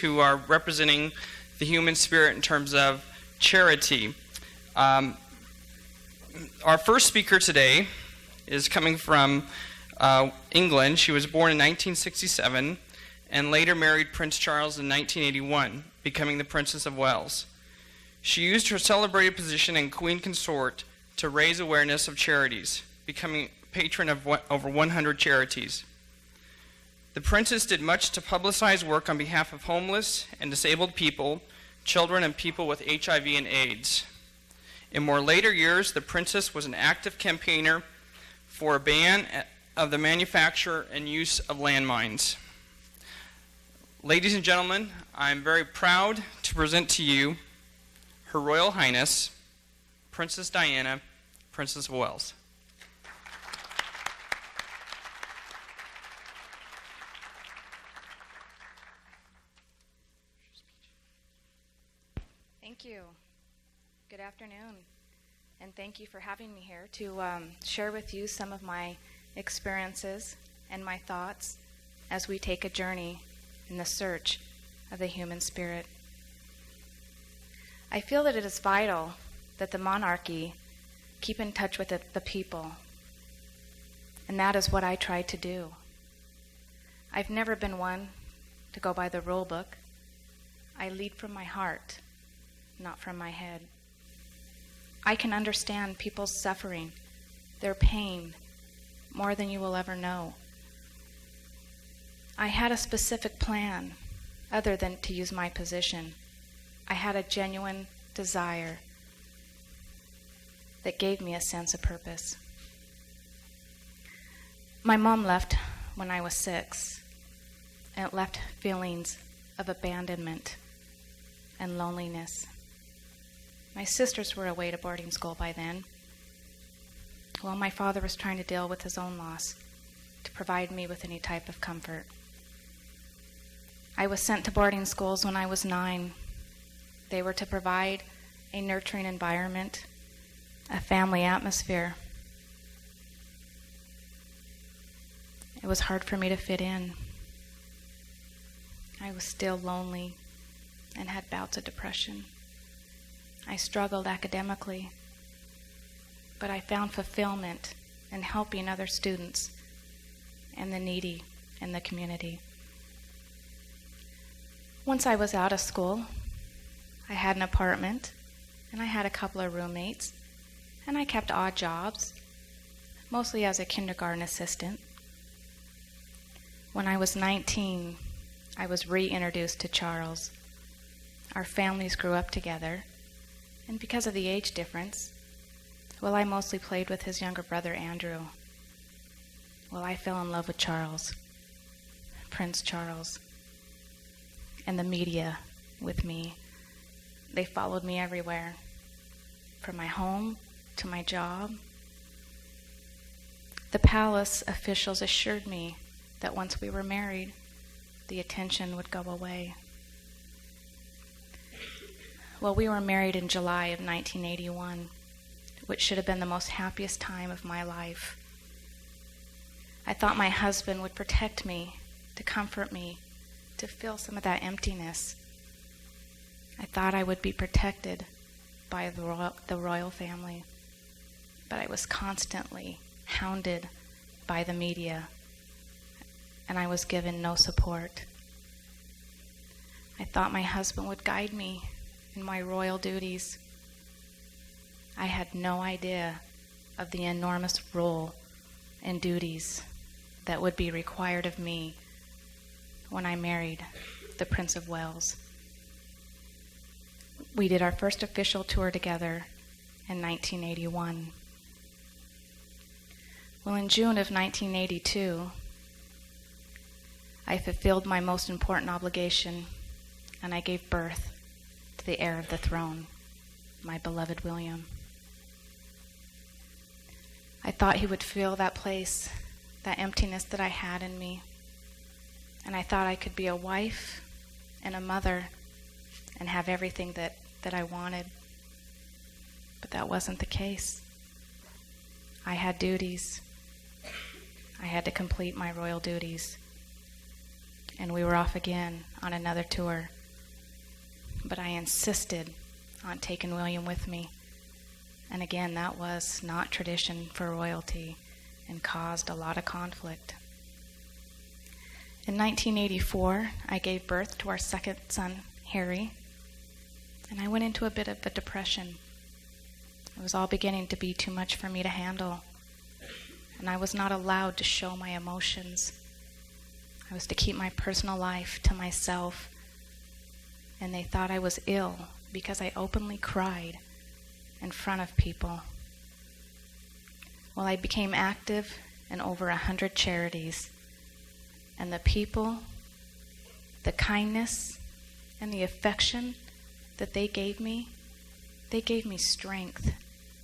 who are representing the human spirit in terms of charity. Our first speaker today is coming from England. She was born in 1967 and later married Prince Charles in 1981, becoming the Princess of Wales. She used her celebrated position in Queen Consort to raise awareness of charities, becoming patron of over 100 charities. The Princess did much to publicize work on behalf of homeless and disabled people, children, and people with HIV and AIDS. In more later years, the Princess was an active campaigner for a ban of the manufacture and use of landmines. Ladies and gentlemen, I'm very proud to present to you Her Royal Highness, Princess Diana, Princess of Wales. Thank you. Good afternoon, and thank you for having me here to share with you some of my experiences and my thoughts as we take a journey in the search of the human spirit. I feel that it is vital that the monarchy keep in touch with the people, and that is what I try to do. I've never been one to go by the rule book. I lead from my heart, not from my head. I can understand people's suffering, their pain, more than you will ever know. I had a specific plan, other than to use my position. I had a genuine desire that gave me a sense of purpose. My mom left when I was 6, and it left feelings of abandonment and loneliness. My sisters were away to boarding school by then, while my father was trying to deal with his own loss to provide me with any type of comfort. I was sent to boarding schools when I was 9. They were to provide a nurturing environment, a family atmosphere. It was hard for me to fit in. I was still lonely and had bouts of depression. I struggled academically, but I found fulfillment in helping other students and the needy in the community. Once I was out of school, I had an apartment, and I had a couple of roommates, and I kept odd jobs, mostly as a kindergarten assistant. When I was 19, I was reintroduced to Charles. Our families grew up together, and because of the age difference, well, I mostly played with his younger brother, Andrew. Well, I fell in love with Charles, Prince Charles, and the media with me. They followed me everywhere, from my home to my job. The palace officials assured me that once we were married, the attention would go away. Well, we were married in July of 1981, which should have been the most happiest time of my life. I thought my husband would protect me, to comfort me, to fill some of that emptiness. I thought I would be protected by the royal family, but I was constantly hounded by the media, and I was given no support. I thought my husband would guide me in my royal duties. I had no idea of the enormous role and duties that would be required of me when I married the Prince of Wales. We did our first official tour together in 1981. Well, in June of 1982, I fulfilled my most important obligation, and I gave birth to the heir of the throne, my beloved William. I thought he would fill that place, that emptiness that I had in me, and I thought I could be a wife and a mother and have everything that I wanted. But that wasn't the case. I had duties. I had to complete my royal duties. and we were off again on another tour. But I insisted on taking William with me. And again, that was not tradition for royalty and caused a lot of conflict. In 1984, I gave birth to our second son, Harry, and I went into a bit of a depression. It was all beginning to be too much for me to handle, and I was not allowed to show my emotions. I was to keep my personal life to myself, and they thought I was ill because I openly cried in front of people. Well, I became active in over 100 charities, and the people, the kindness, and the affection that they gave me strength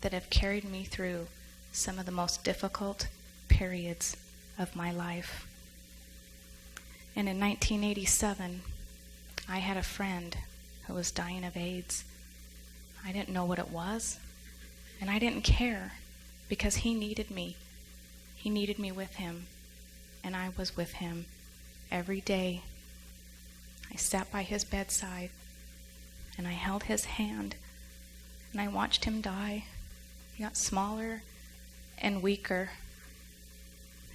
that have carried me through some of the most difficult periods of my life. And in 1987, I had a friend who was dying of AIDS. I didn't know what it was, and I didn't care because he needed me. He needed me with him, and I was with him every day. I sat by his bedside, and I held his hand, and I watched him die. He got smaller and weaker,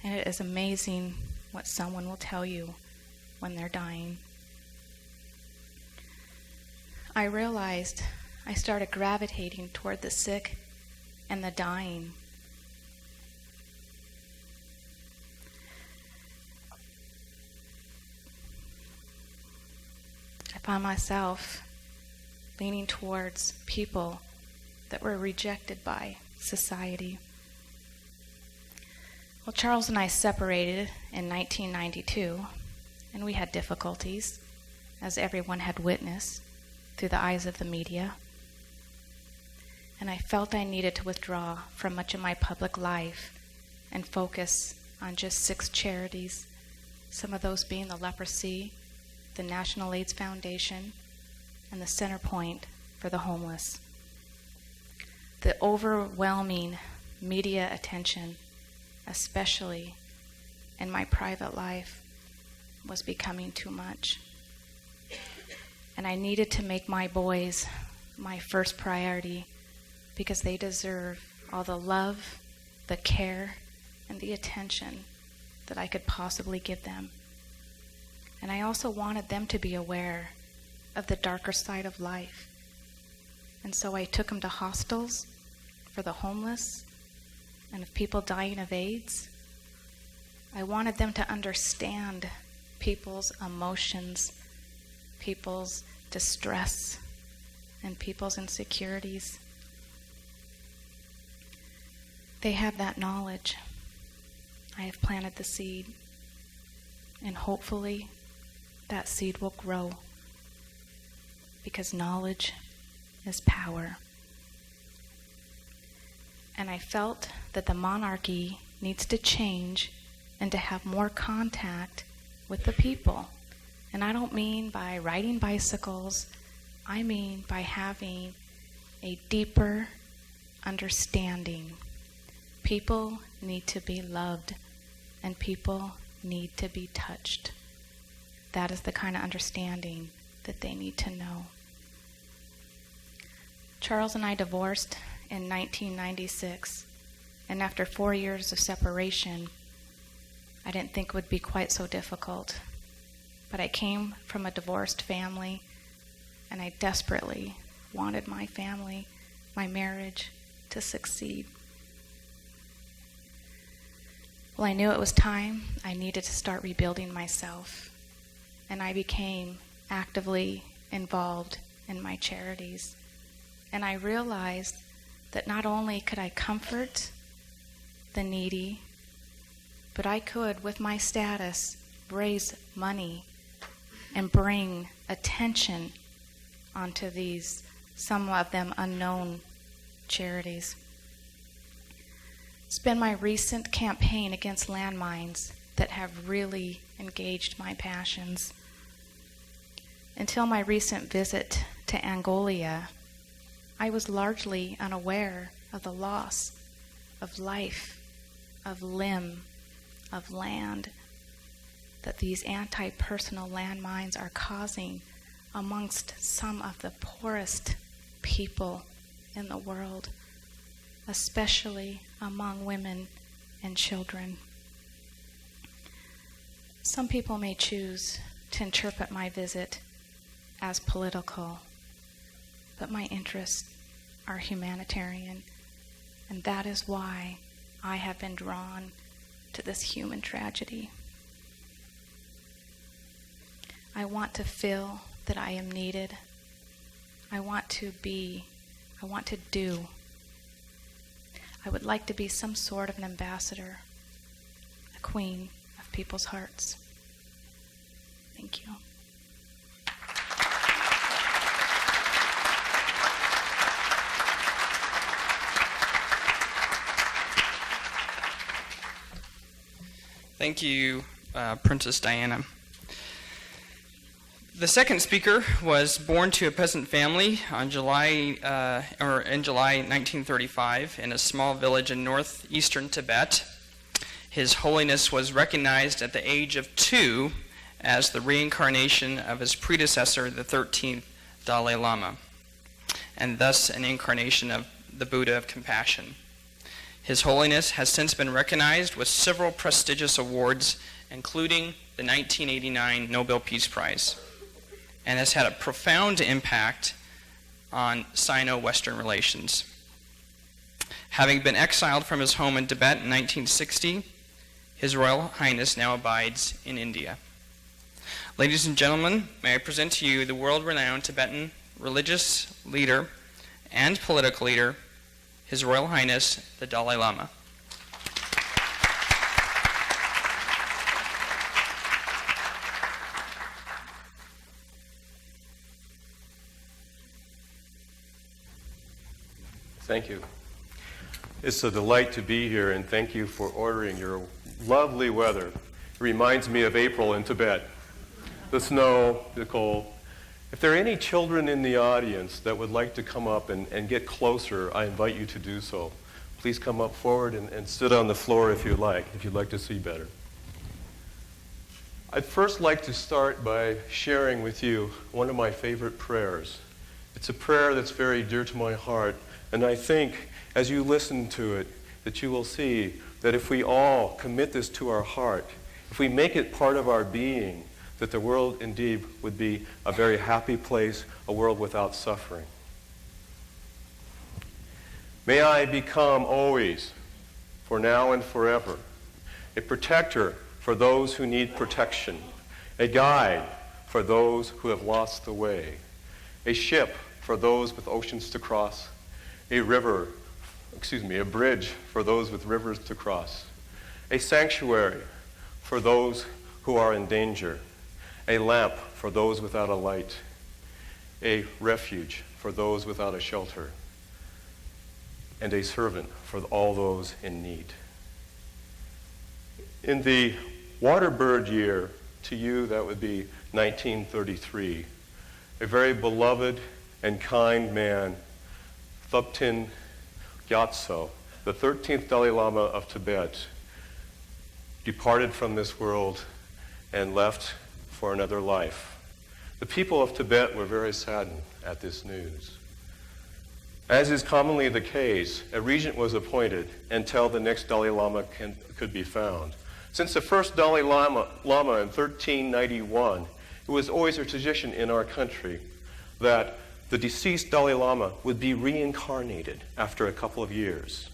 and it is amazing what someone will tell you when they're dying. I realized I started gravitating toward the sick and the dying. I found myself leaning towards people that were rejected by society. Well, Charles and I separated in 1992, and we had difficulties, as everyone had witnessed through the eyes of the media. And I felt I needed to withdraw from much of my public life and focus on just 6 charities, some of those being the leprosy, the National AIDS Foundation, and the Center Point for the homeless. The overwhelming media attention, especially in my private life, was becoming too much. And I needed to make my boys my first priority because they deserve all the love, the care, and the attention that I could possibly give them. And I also wanted them to be aware of the darker side of life. And so I took them to hostels for the homeless and of people dying of AIDS. I wanted them to understand people's emotions, people's distress, and people's insecurities. They have that knowledge. I have planted the seed, and hopefully that seed will grow, because knowledge is power. And I felt that the monarchy needs to change and to have more contact with the people. And I don't mean by riding bicycles, I mean by having a deeper understanding. People need to be loved, and people need to be touched. That is the kind of understanding that they need to know. Charles and I divorced in 1996, and after 4 years of separation, I didn't think it would be quite so difficult. But I came from a divorced family, and I desperately wanted my family, my marriage, to succeed. Well, I knew it was time. I needed to start rebuilding myself, and I became actively involved in my charities. And I realized that not only could I comfort the needy, but I could, with my status, raise money and bring attention onto these, some of them unknown charities. It's been my recent campaign against landmines that have really engaged my passions. Until my recent visit to Angola, I was largely unaware of the loss of life, of limb, of land that these anti-personal landmines are causing amongst some of the poorest people in the world, especially among women and children. Some people may choose to interpret my visit as political, but my interests are humanitarian, and that is why I have been drawn to this human tragedy. I want to feel that I am needed. I want to be. I want to do. I would like to be some sort of an ambassador, a queen of people's hearts. Thank you. Thank you, Princess Diana. The second speaker was born to a peasant family in July 1935 in a small village in northeastern Tibet. His holiness was recognized at the age of 2 as the reincarnation of his predecessor, the 13th Dalai Lama, and thus an incarnation of the Buddha of compassion. His holiness has since been recognized with several prestigious awards, including the 1989 Nobel Peace Prize, and has had a profound impact on Sino-Western relations. Having been exiled from his home in Tibet in 1960, His Royal Highness now abides in India. Ladies and gentlemen, may I present to you the world-renowned Tibetan religious leader and political leader, His Royal Highness, the Dalai Lama. Thank you. It's a delight to be here, and thank you for ordering your lovely weather. It reminds me of April in Tibet. The snow, the cold. If there are any children in the audience that would like to come up and get closer, I invite you to do so. Please come up forward and sit on the floor if you'd like to see better. I'd first like to start by sharing with you one of my favorite prayers. It's a prayer that's very dear to my heart, and I think as you listen to it that you will see that if we all commit this to our heart, if we make it part of our being, that the world indeed would be a very happy place, a world without suffering. May I become always, for now and forever, a protector for those who need protection, a guide for those who have lost the way, a ship for those with oceans to cross, a bridge for those with rivers to cross, a sanctuary for those who are in danger, a lamp for those without a light, a refuge for those without a shelter, and a servant for all those in need. In the water bird year, to you that would be 1933, a very beloved and kind man, Thubten Gyatso, the 13th Dalai Lama of Tibet, departed from this world and left for another life. The people of Tibet were very saddened at this news. As is commonly the case, a regent was appointed until the next Dalai Lama could be found. Since the first Dalai Lama in 1391, it was always a tradition in our country that the deceased Dalai Lama would be reincarnated after a couple of years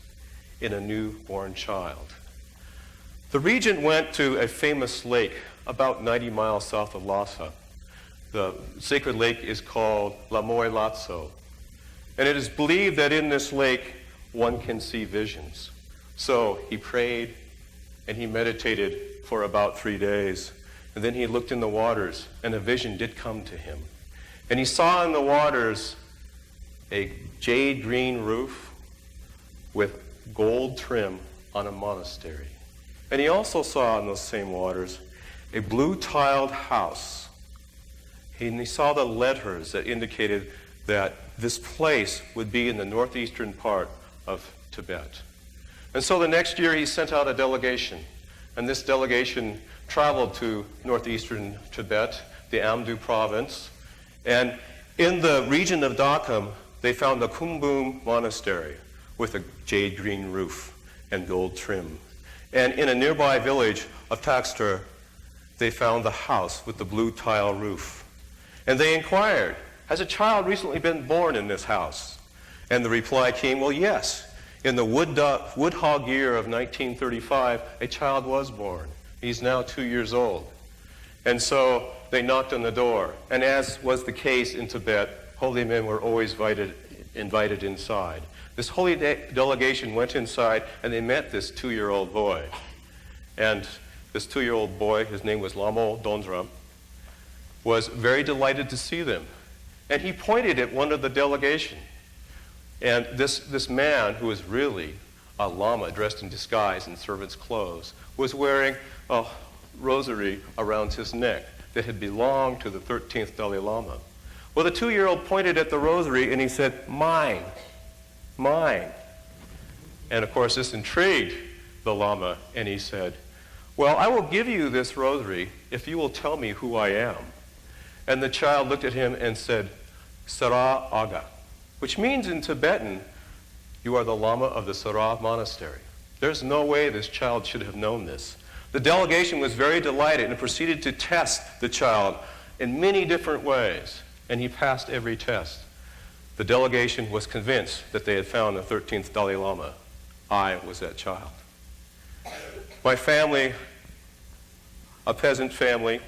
in a newborn child. The regent went to a famous lake about 90 miles south of Lhasa. The sacred lake is called Lamoy Latso. And it is believed that in this lake one can see visions. So he prayed and he meditated for about 3 days. And then he looked in the waters and a vision did come to him. And he saw in the waters a jade green roof with gold trim on a monastery. And he also saw in those same waters a blue tiled house. And he saw the letters that indicated that this place would be in the northeastern part of Tibet. And so the next year he sent out a delegation And this delegation traveled to northeastern Tibet, the Amdo province. And in the region of Dakham, they found the Kumbum Monastery with a jade green roof and gold trim. And in a nearby village of Taxter, they found the house with the blue tile roof. And they inquired, has a child recently been born in this house? And the reply came, well, yes. In the wood hog year of 1935, a child was born. He's now 2 years old. And so they knocked on the door. And as was the case in Tibet, holy men were always invited inside. This holy delegation went inside, and they met this 2-year-old boy. And this 2-year-old boy, his name was Lamo Dondram, was very delighted to see them. And he pointed at one of the delegation. And this man, who was really a lama dressed in disguise in servant's clothes, was wearing a rosary around his neck that had belonged to the 13th Dalai Lama. Well, the 2-year-old pointed at the rosary and he said, mine, mine. And of course, this intrigued the Lama, and he said, well, I will give you this rosary if you will tell me who I am. And the child looked at him and said, Sara Aga, which means in Tibetan, you are the Lama of the Sara monastery. There's no way this child should have known this. The delegation was very delighted and proceeded to test the child in many different ways, and he passed every test. The delegation was convinced that they had found the 13th Dalai Lama. I was that child. My family, a peasant family,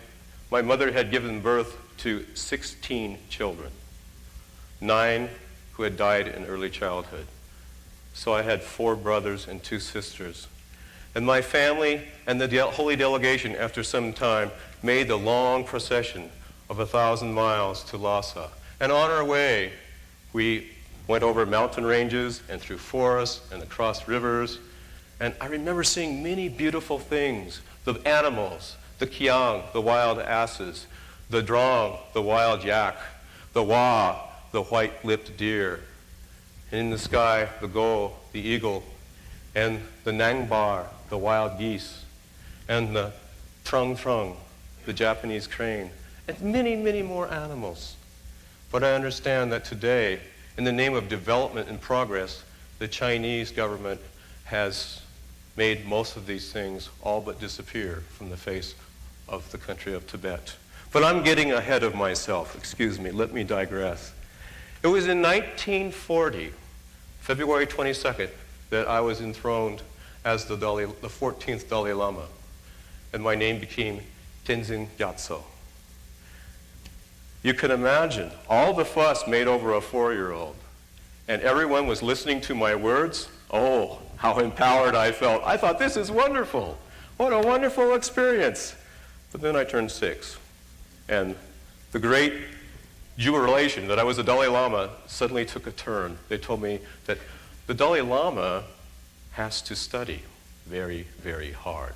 my mother had given birth to 16 children, 9 who had died in early childhood. So I had 4 brothers and 2 sisters. And my family and the holy delegation, after some time, made the long procession of 1,000 miles to Lhasa. And on our way, we went over mountain ranges and through forests and across rivers. And I remember seeing many beautiful things, the animals, the kiang, the wild asses, the drong, the wild yak, the wa, the white-lipped deer, and in the sky, the go, the eagle, and the nangbar, the wild geese, and the trung, the Japanese crane, and many, many more animals. But I understand that today, in the name of development and progress, the Chinese government has made most of these things all but disappear from the face of the country of Tibet. But I'm getting ahead of myself. Excuse me, let me digress. It was in 1940, February 22nd, that I was enthroned as the 14th Dalai Lama, and my name became Tenzin Gyatso. You can imagine all the fuss made over a 4-year-old, and everyone was listening to my words. Oh, how empowered I felt. I thought, this is wonderful. What a wonderful experience. But then I turned 6, and the great jubilation that I was a Dalai Lama suddenly took a turn. They told me that the Dalai Lama has to study very, very hard.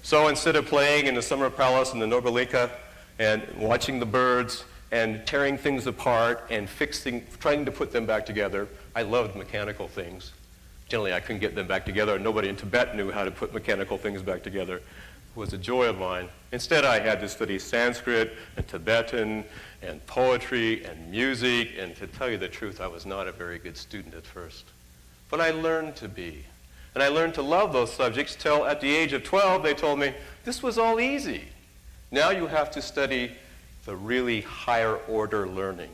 So instead of playing in the summer palace in the Nobilika and watching the birds and tearing things apart and trying to put them back together, I loved mechanical things. Generally, I couldn't get them back together, and nobody in Tibet knew how to put mechanical things back together. It was a joy of mine. Instead, I had to study Sanskrit and Tibetan and poetry and music, and to tell you the truth, I was not a very good student at first. But I learned to be. And I learned to love those subjects till at the age of 12, they told me, this was all easy. Now you have to study the really higher order learning.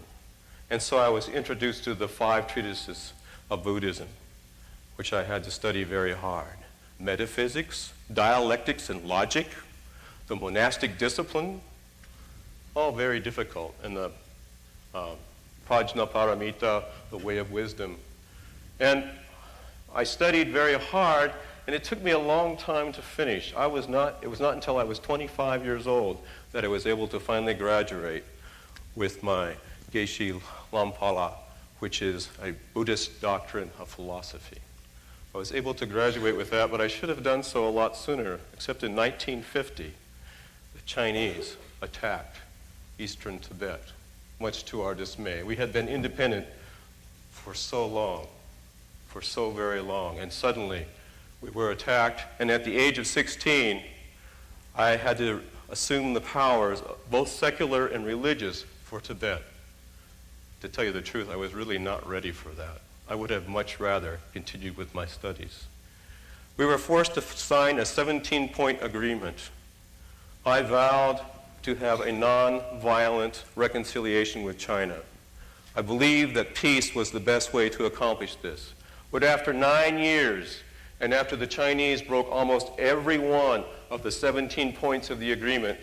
And so I was introduced to the 5 treatises of Buddhism, which I had to study very hard. Metaphysics, dialectics and logic, the monastic discipline, all very difficult. And the Prajna Paramita, the way of wisdom. And I studied very hard, and it took me a long time to finish. It was not until I was 25 years old that I was able to finally graduate with my Geshe Lampala, which is a Buddhist doctrine of philosophy. I was able to graduate with that, but I should have done so a lot sooner, except in 1950, the Chinese attacked eastern Tibet, much to our dismay. We had been independent for so long, for so very long, and suddenly we were attacked, and at the age of 16, I had to assume the powers, both secular and religious, for Tibet. To tell you the truth, I was really not ready for that. I would have much rather continued with my studies. We were forced to sign a 17-point agreement. I vowed to have a non-violent reconciliation with China. I believed that peace was the best way to accomplish this. But after 9 years, and after the Chinese broke almost every one of the 17 points of the agreement,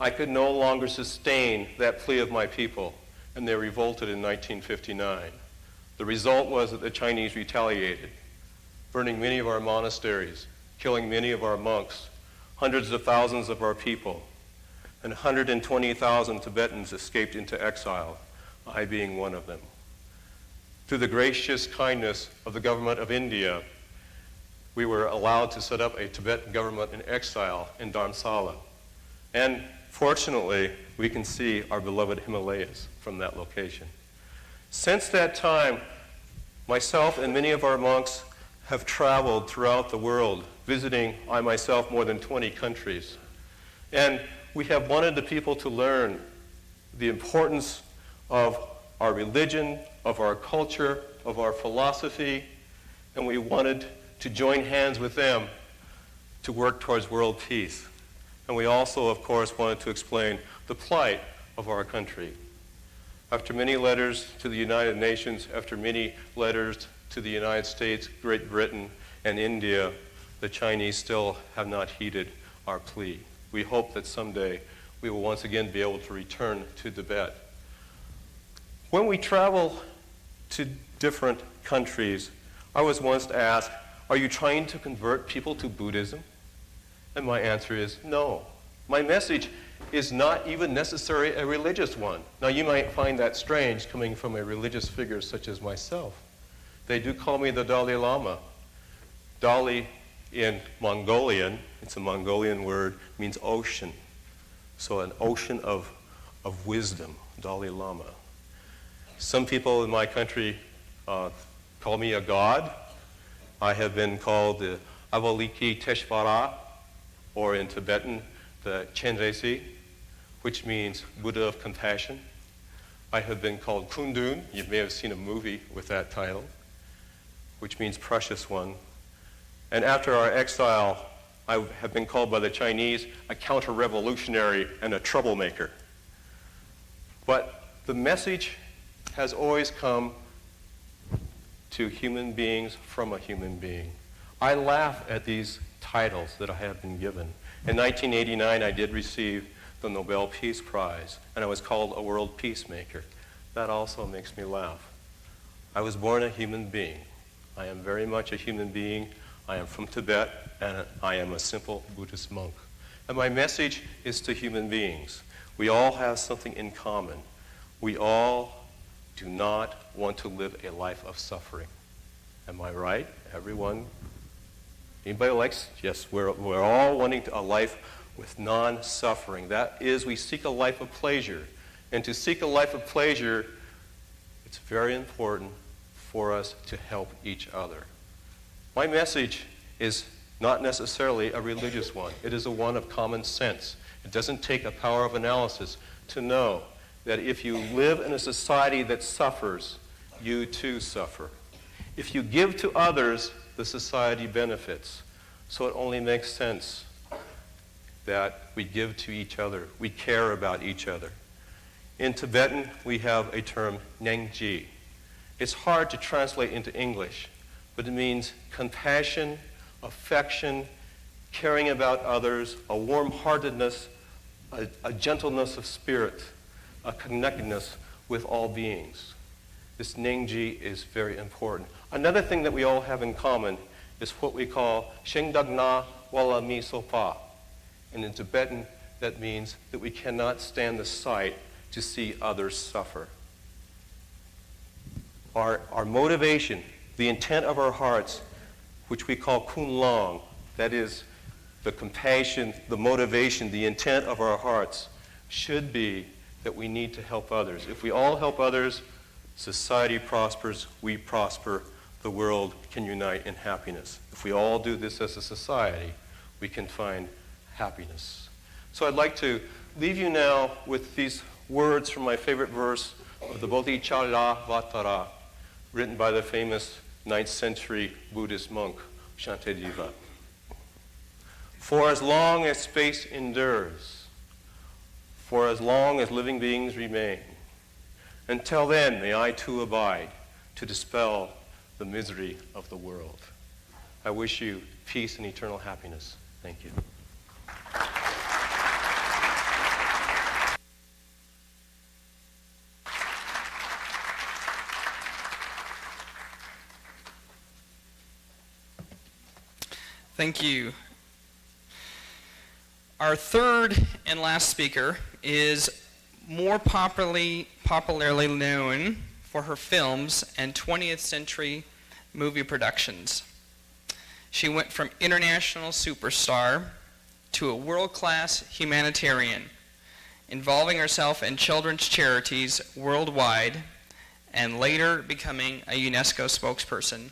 I could no longer sustain that plea of my people, and they revolted in 1959. The result was that the Chinese retaliated, burning many of our monasteries, killing many of our monks, hundreds of thousands of our people, and 120,000 Tibetans escaped into exile, I being one of them. Through the gracious kindness of the government of India, we were allowed to set up a Tibetan government in exile in Dharamsala. And fortunately, we can see our beloved Himalayas from that location. Since that time, myself and many of our monks have traveled throughout the world, visiting, I myself, more than 20 countries. And we have wanted the people to learn the importance of our religion, of our culture, of our philosophy, and we wanted to join hands with them to work towards world peace. And we also, of course, wanted to explain the plight of our country. After many letters to the United Nations, after many letters to the United States, Great Britain, and India, the Chinese still have not heeded our plea. We hope that someday we will once again be able to return to Tibet. When we travel to different countries, I was once asked, "Are you trying to convert people to Buddhism?" And my answer is no. My message is not even necessarily a religious one. Now, you might find that strange coming from a religious figure such as myself. They do call me the Dalai Lama. Dali in Mongolian, it's a Mongolian word, means ocean. So an ocean of wisdom, Dalai Lama. Some people in my country call me a god. I have been called the Avaliki Teshvara, or in Tibetan, the Chenresi, which means Buddha of compassion. I have been called Kundun. You may have seen a movie with that title, which means precious one. And after our exile, I have been called by the Chinese a counter-revolutionary and a troublemaker. But the message has always come to human beings from a human being. I laugh at these titles that I have been given. In 1989, I did receive the Nobel Peace Prize, and I was called a world peacemaker. That also makes me laugh. I was born a human being. I am very much a human being. I am from Tibet, and I am a simple Buddhist monk. And my message is to human beings. We all have something in common. We all do not want to live a life of suffering. Am I right? Everyone? Anybody likes? Yes, we're all wanting a life with non-suffering. That is, we seek a life of pleasure. And to seek a life of pleasure, it's very important for us to help each other. My message is not necessarily a religious one. It is a one of common sense. It doesn't take a power of analysis to know that if you live in a society that suffers, you too suffer. If you give to others, the society benefits. So it only makes sense that we give to each other. We care about each other. In Tibetan, we have a term, Nengji. It's hard to translate into English, but it means compassion, affection, caring about others, a warm-heartedness, a gentleness of spirit, a connectedness with all beings. This Nengji is very important. Another thing that we all have in common is what we call Shengdagna Wala Mi Sopa. And in Tibetan, that means that we cannot stand the sight to see others suffer. Our motivation, the intent of our hearts, which we call kunlong, that is the compassion, the motivation, the intent of our hearts, should be that we need to help others. If we all help others, society prospers, we prosper, the world can unite in happiness. If we all do this as a society, we can find happiness. So I'd like to leave you now with these words from my favorite verse of the Bodhicharyavatara, written by the famous 9th century Buddhist monk, Shantideva. For as long as space endures, for as long as living beings remain, until then may I too abide to dispel the misery of the world. I wish you peace and eternal happiness. Thank you. Thank you. Our third and last speaker is more popularly known for her films and 20th century movie productions. She went from international superstar to a world-class humanitarian, involving herself in children's charities worldwide and later becoming a UNESCO spokesperson.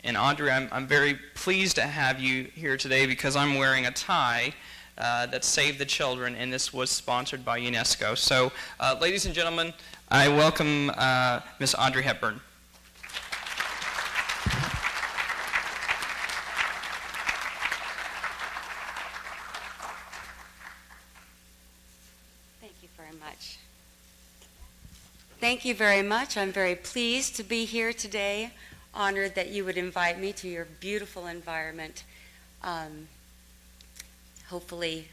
And Audrey, I'm very pleased to have you here today because I'm wearing a tie that Save the Children, and this was sponsored by UNESCO. So, ladies and gentlemen, I welcome Miss Audrey Hepburn. Thank you very much. Thank you very much. I'm very pleased to be here today. Honored that you would invite me to your beautiful environment. Hopefully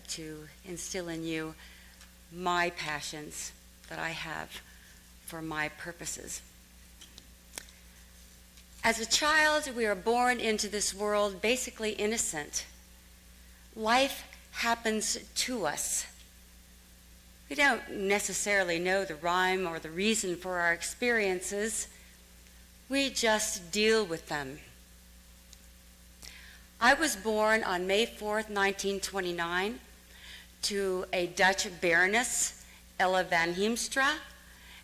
to instill in you my passions that I have for my purposes. As a child, we are born into this world basically innocent. Life happens to us. We don't necessarily know the rhyme or the reason for our experiences. We just deal with them. I was born on May 4th, 1929, to a Dutch baroness, Ella van Heemstra,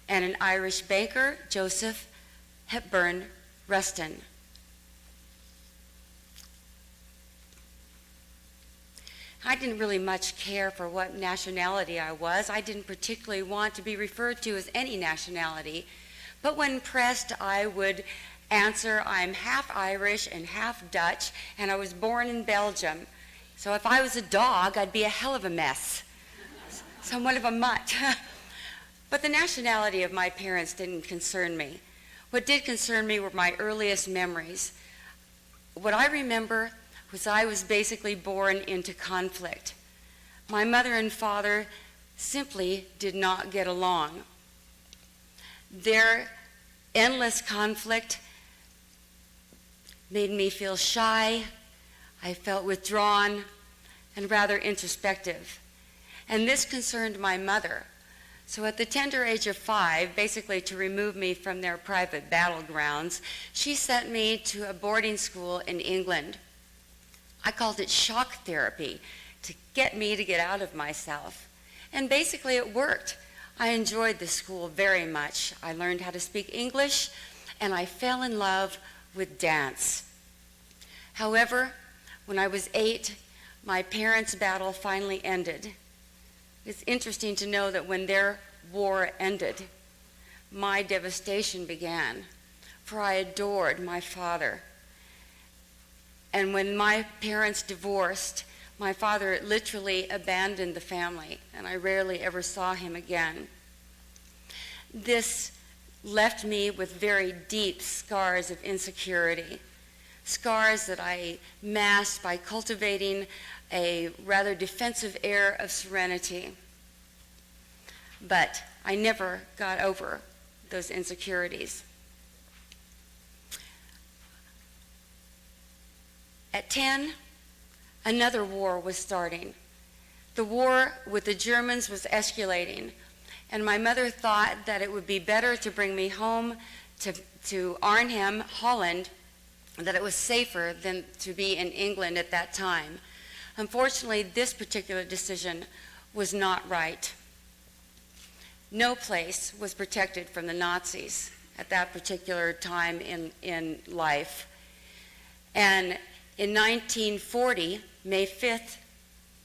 and an Irish banker, Joseph Hepburn Rustin. I didn't really much care for what nationality I was. I didn't particularly want to be referred to as any nationality. But when pressed, I would answer, I'm half Irish and half Dutch, and I was born in Belgium. So if I was a dog, I'd be a hell of a mess, somewhat of a mutt. But the nationality of my parents didn't concern me. What did concern me were my earliest memories. What I remember was I was basically born into conflict. My mother and father simply did not get along. Their endless conflict made me feel shy. I felt withdrawn and rather introspective. And this concerned my mother. So at the tender age of 5, basically to remove me from their private battlegrounds, she sent me to a boarding school in England. I called it shock therapy to get me to get out of myself. And basically it worked. I enjoyed the school very much. I learned how to speak English, and I fell in love with dance. However, when I was 8, my parents' battle finally ended. It's interesting to know that when their war ended, my devastation began, for I adored my father. And when my parents divorced, my father literally abandoned the family, and I rarely ever saw him again. This left me with very deep scars of insecurity, scars that I masked by cultivating a rather defensive air of serenity. But I never got over those insecurities. At 10, another war was starting. The war with the Germans was escalating, and my mother thought that it would be better to bring me home to Arnhem, Holland, that it was safer than to be in England at that time. Unfortunately, this particular decision was not right. No place was protected from the Nazis at that particular time in life. And in 1940, May 5th,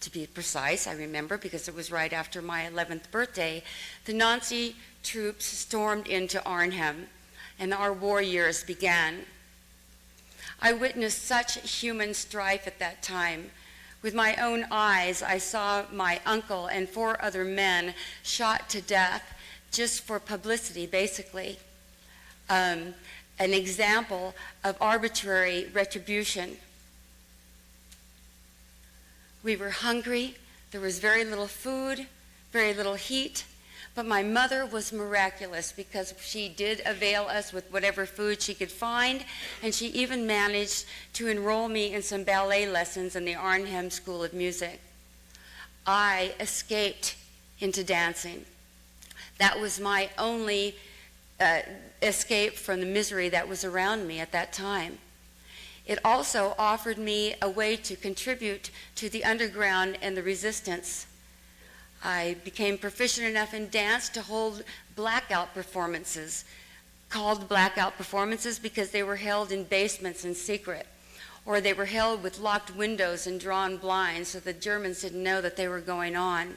to be precise, I remember because it was right after my 11th birthday, the Nazi troops stormed into Arnhem, and our war years began. I witnessed such human strife at that time. With my own eyes, I saw my uncle and 4 other men shot to death just for publicity, basically. An example of arbitrary retribution. We were hungry. There was very little food, very little heat. But my mother was miraculous because she did avail us with whatever food she could find, and she even managed to enroll me in some ballet lessons in the Arnhem School of Music. I escaped into dancing. That was my only escape from the misery that was around me at that time. It also offered me a way to contribute to the underground and the resistance. I became proficient enough in dance to hold blackout performances, called blackout performances because they were held in basements in secret, or they were held with locked windows and drawn blinds so the Germans didn't know that they were going on.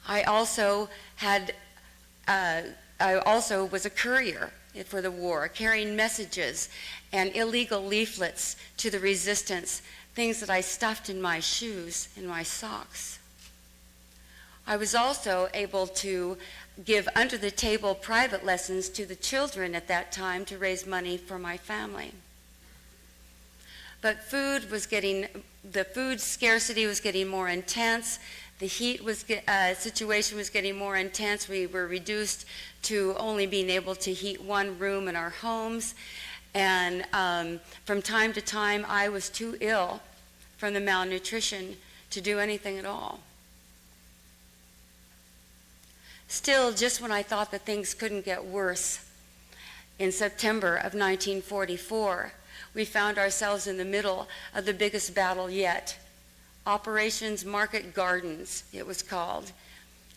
I also was a courier for the war, carrying messages and illegal leaflets to the resistance, things that I stuffed in my shoes and my socks. I was also able to give under-the-table private lessons to the children at that time to raise money for my family. But the food scarcity was getting more intense. The heat situation was getting more intense. We were reduced to only being able to heat one room in our homes. And from time to time, I was too ill from the malnutrition to do anything at all. Still, just when I thought that things couldn't get worse, in September of 1944, we found ourselves in the middle of the biggest battle yet. Operations Market Gardens, it was called.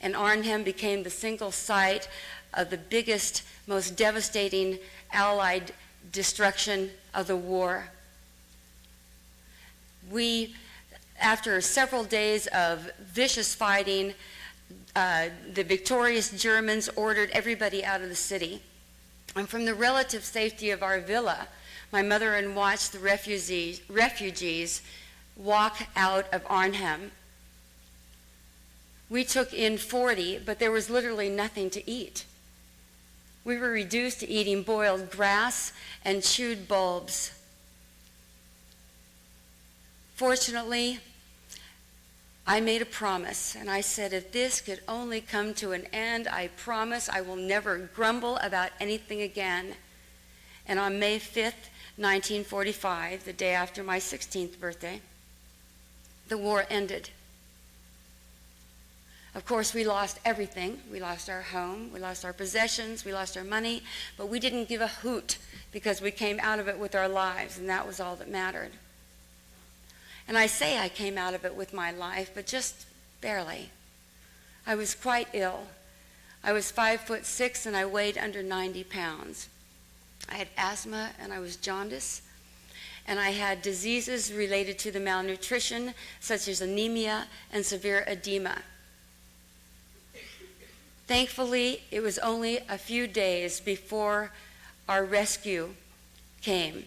And Arnhem became the single site of the biggest, most devastating Allied destruction of the war. After several days of vicious fighting, the victorious Germans ordered everybody out of the city. And from the relative safety of our villa, my mother and watched the refugees walk out of Arnhem. We took in 40, but there was literally nothing to eat. We were reduced to eating boiled grass and chewed bulbs. Fortunately, I made a promise, and I said, if this could only come to an end, I promise I will never grumble about anything again. And on May 5th, 1945, the day after my 16th birthday, the war ended. Of course, we lost everything. We lost our home, we lost our possessions, we lost our money, but we didn't give a hoot because we came out of it with our lives, and that was all that mattered. And I say I came out of it with my life, but just barely. I was quite ill. I was 5'6" and I weighed under 90 pounds. I had asthma and I was jaundice. And I had diseases related to the malnutrition, such as anemia and severe edema. Thankfully, it was only a few days before our rescue came.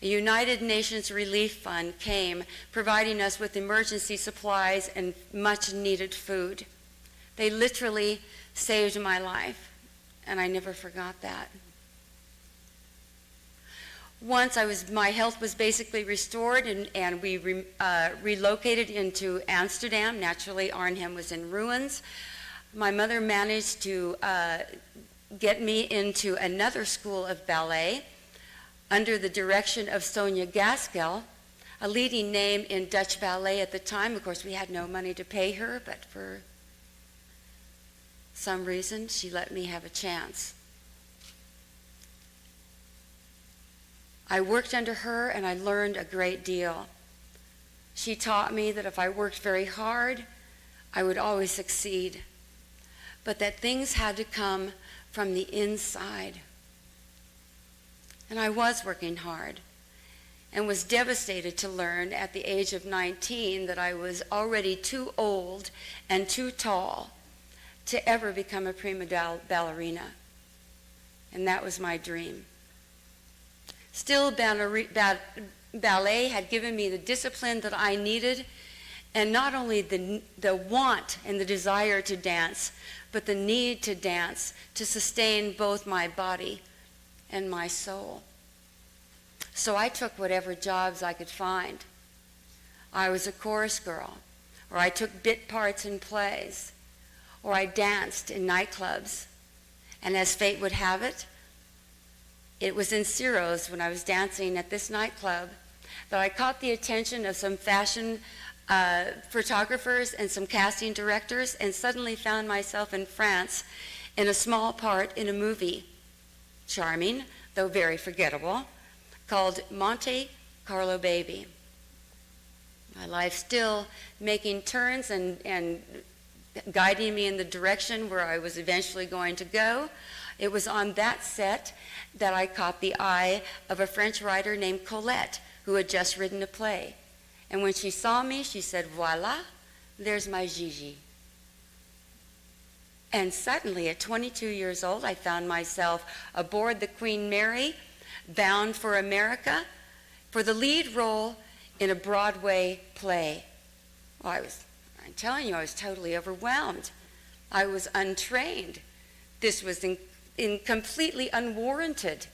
A United Nations Relief Fund came, providing us with emergency supplies and much needed food. They literally saved my life, and I never forgot that. Once my health was basically restored, and we relocated into Amsterdam. Naturally, Arnhem was in ruins. My mother managed to get me into another school of ballet under the direction of Sonia Gaskell, a leading name in Dutch ballet at the time. Of course, we had no money to pay her, but for some reason, she let me have a chance. I worked under her, and I learned a great deal. She taught me that if I worked very hard, I would always succeed. but that things had to come from the inside. And I was working hard and was devastated to learn at the age of 19 that I was already too old and too tall to ever become a prima ballerina. And that was my dream. Still, ballet had given me the discipline that I needed, and not only the want and the desire to dance, but the need to dance to sustain both my body and my soul. So I took whatever jobs I could find. I was a chorus girl, or I took bit parts in plays, or I danced in nightclubs. And as fate would have it, it was in Ciro's when I was dancing at this nightclub that I caught the attention of some fashion photographers and some casting directors, and suddenly found myself in France in a small part in a movie, charming, though very forgettable, called Monte Carlo Baby. My life still making turns and guiding me in the direction where I was eventually going to go. It was on that set that I caught the eye of a French writer named Colette, who had just written a play. And when she saw me, she said, "Voila, there's my Gigi." And suddenly, at 22 years old, I found myself aboard the Queen Mary, bound for America, for the lead role in a Broadway play. Well, I'm telling you, I was totally overwhelmed. I was untrained. This was completely unwarranted.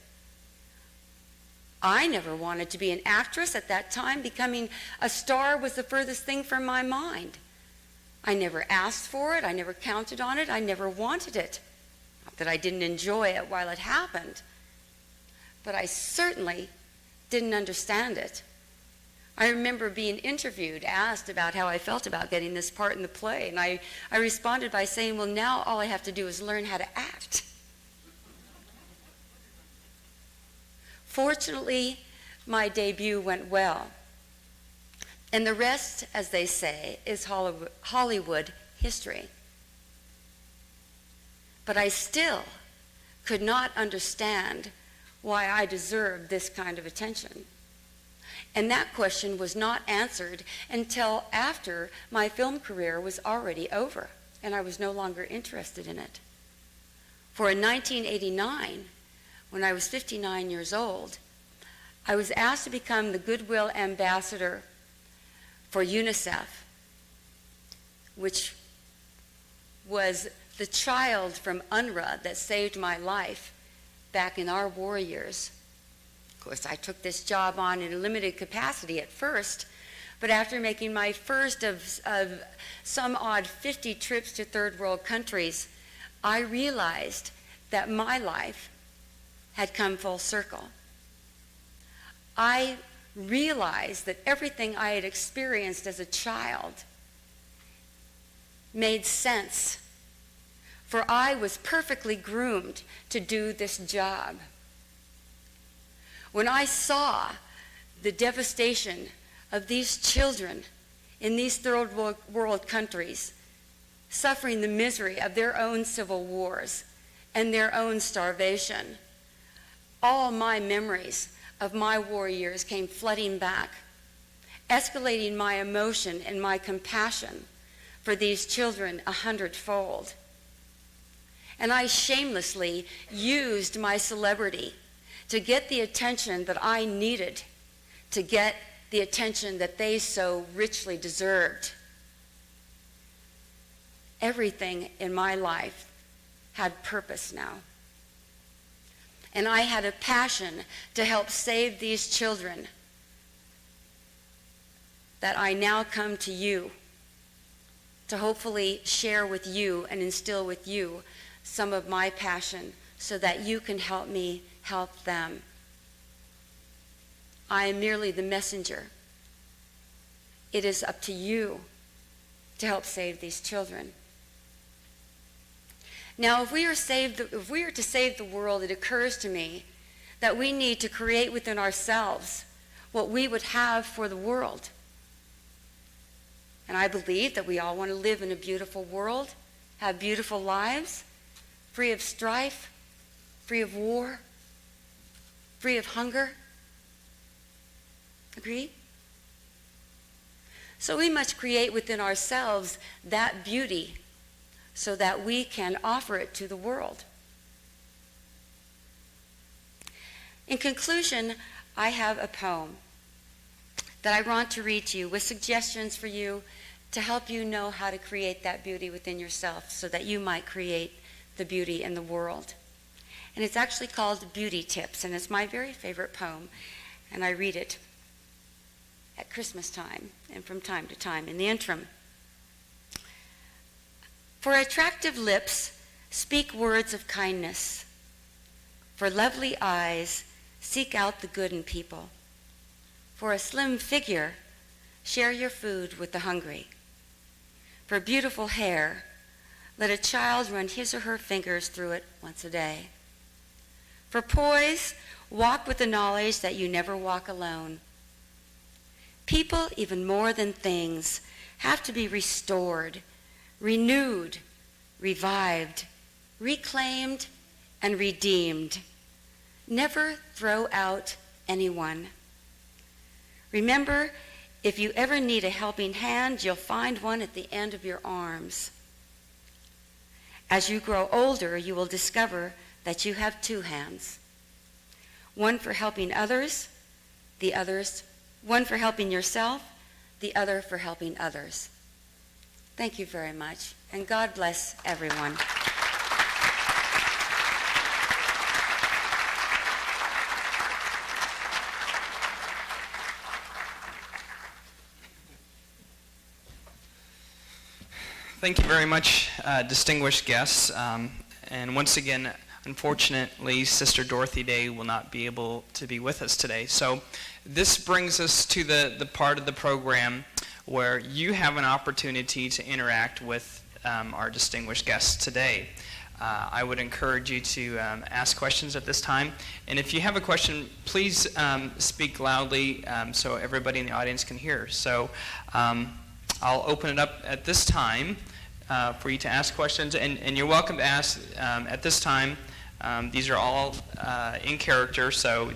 I never wanted to be an actress at that time. Becoming a star was the furthest thing from my mind. I never asked for it. I never counted on it. I never wanted it. Not that I didn't enjoy it while it happened, but I certainly didn't understand it. I remember being interviewed, asked about how I felt about getting this part in the play, and I responded by saying, well, now all I have to do is learn how to act. Fortunately, my debut went well, and the rest, as they say, is Hollywood history. But I still could not understand why I deserved this kind of attention. And that question was not answered until after my film career was already over and I was no longer interested in it. For in 1989, when I was 59 years old, I was asked to become the Goodwill Ambassador for UNICEF, which was the child from UNRWA that saved my life back in our war years. Of course, I took this job on in a limited capacity at first, but after making my first of some odd 50 trips to third world countries, I realized that my life had come full circle. I realized that everything I had experienced as a child made sense, for I was perfectly groomed to do this job. When I saw the devastation of these children in these third world countries, suffering the misery of their own civil wars and their own starvation, all my memories of my war years came flooding back, escalating my emotion and my compassion for these children 100-fold. And I shamelessly used my celebrity to get the attention that I needed, to get the attention that they so richly deserved. Everything in my life had purpose now. And I had a passion to help save these children that I now come to you to hopefully share with you and instill with you some of my passion so that you can help me help them. I am merely the messenger. It is up to you to help save these children. Now, if we are to save the world, it occurs to me that we need to create within ourselves what we would have for the world. And I believe that we all want to live in a beautiful world, have beautiful lives, free of strife, free of war, free of hunger. Agree? So we must create within ourselves that beauty so that we can offer it to the world. In conclusion, I have a poem that I want to read to you with suggestions for you to help you know how to create that beauty within yourself so that you might create the beauty in the world. And it's actually called Beauty Tips, and it's my very favorite poem, and I read it at Christmas time and from time to time in the interim. For attractive lips, speak words of kindness. For lovely eyes, seek out the good in people. For a slim figure, share your food with the hungry. For beautiful hair, let a child run his or her fingers through it once a day. For poise, walk with the knowledge that you never walk alone. People, even more than things, have to be restored, renewed, revived, reclaimed, and redeemed. Never throw out anyone. Remember, if you ever need a helping hand, you'll find one at the end of your arms. As you grow older, you will discover that you have two hands. One for helping others, one for helping yourself, the other for helping others. Thank you very much, and God bless everyone. Thank you very much, distinguished guests. And once again, unfortunately, Sister Dorothy Day will not be able to be with us today. So this brings us to the part of the program where you have an opportunity to interact with our distinguished guests today. I would encourage you to ask questions at this time. And if you have a question, please speak loudly so everybody in the audience can hear. So I'll open it up at this time for you to ask questions. And you're welcome to ask at this time. These are all in character, so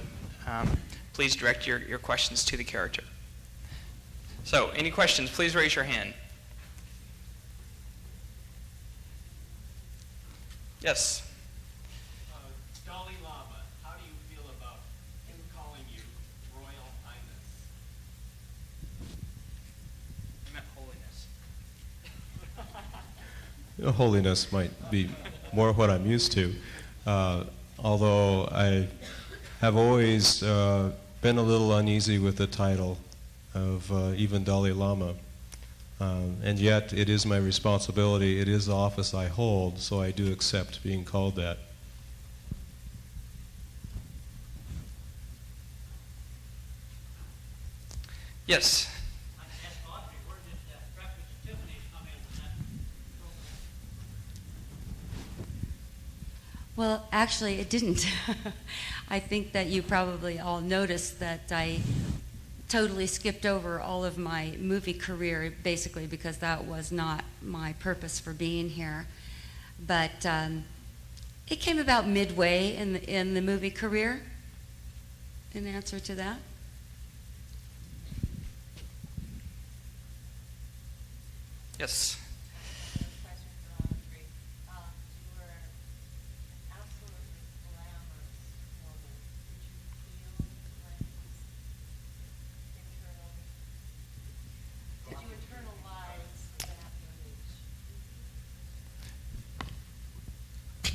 please direct your questions to the character. So, any questions? Please raise your hand. Yes? Dalai Lama, how do you feel about him calling you Royal Highness? I meant holiness. Holiness might be more what I'm used to, although I have always been a little uneasy with the title of even Dalai Lama. And yet it is my responsibility, it is the office I hold, so I do accept being called that. Yes? Well, actually, it didn't. I think that you probably all noticed that I totally skipped over all of my movie career, basically because that was not my purpose for being here. But it came about midway in the movie career, in answer to that. Yes?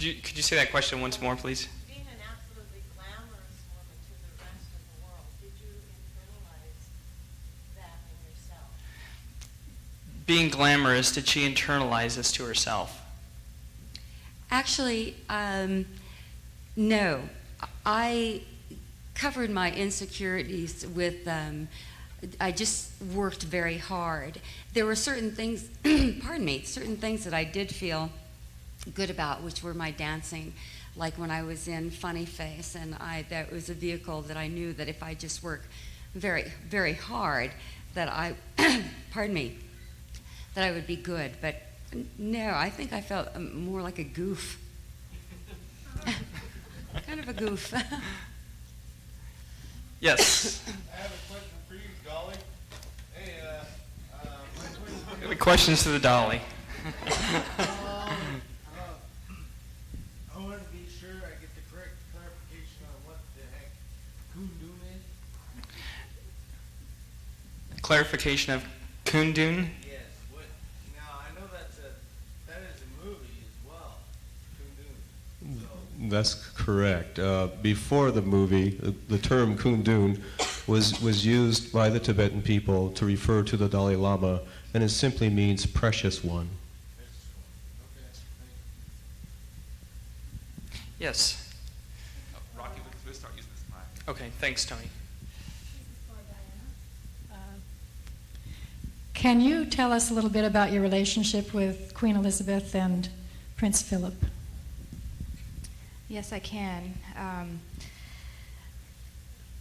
Could you say that question once more, please? Being an absolutely glamorous woman to the rest of the world, did you internalize that in yourself? Being glamorous, did she internalize this to herself? Actually, no. I covered my insecurities with, I just worked very hard. There were certain things, certain things that I did feel good about, which were my dancing, like when I was in Funny Face, and that was a vehicle that I knew that if I just worked very, very hard, that I, that I would be good. But No, I think I felt more like a goof. Kind of a goof. Yes. I have a question for you, Dolly. Hey, my question The questions to the dolly. I want to be sure I get the correct clarification on what the heck Kundun is. Clarification of Kundun. Yes. What? Now I know that is a movie as well. Kundun. So, That's correct. Before the movie, the term Kundun was used by the Tibetan people to refer to the Dalai Lama, and it simply means precious one. okay. Yes. Rocky, let's start using this mic. Okay, thanks, Tony. Can you tell us a little bit about your relationship with Queen Elizabeth and Prince Philip? Yes, I can.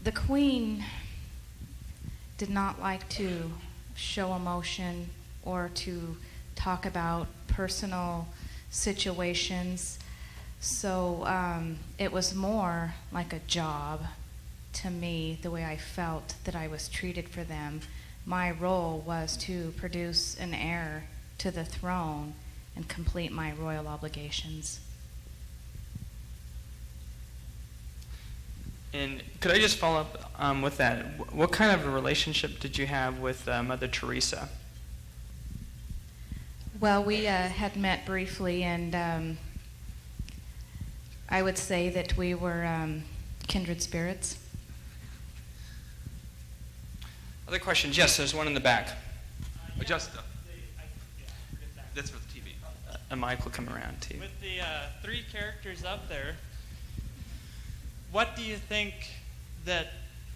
The Queen did not like to show emotion or to talk about personal situations, so it was more like a job to me, the way I felt that I was treated for them. My role was to produce an heir to the throne and complete my royal obligations. And could I just follow up with that? What kind of a relationship did you have with Mother Teresa? Well, we had met briefly, and I would say that we were kindred spirits. Other questions? Yes, there's one in the back. Just, that's for the TV. A mic will come around to you. With the three characters up there, what do you think that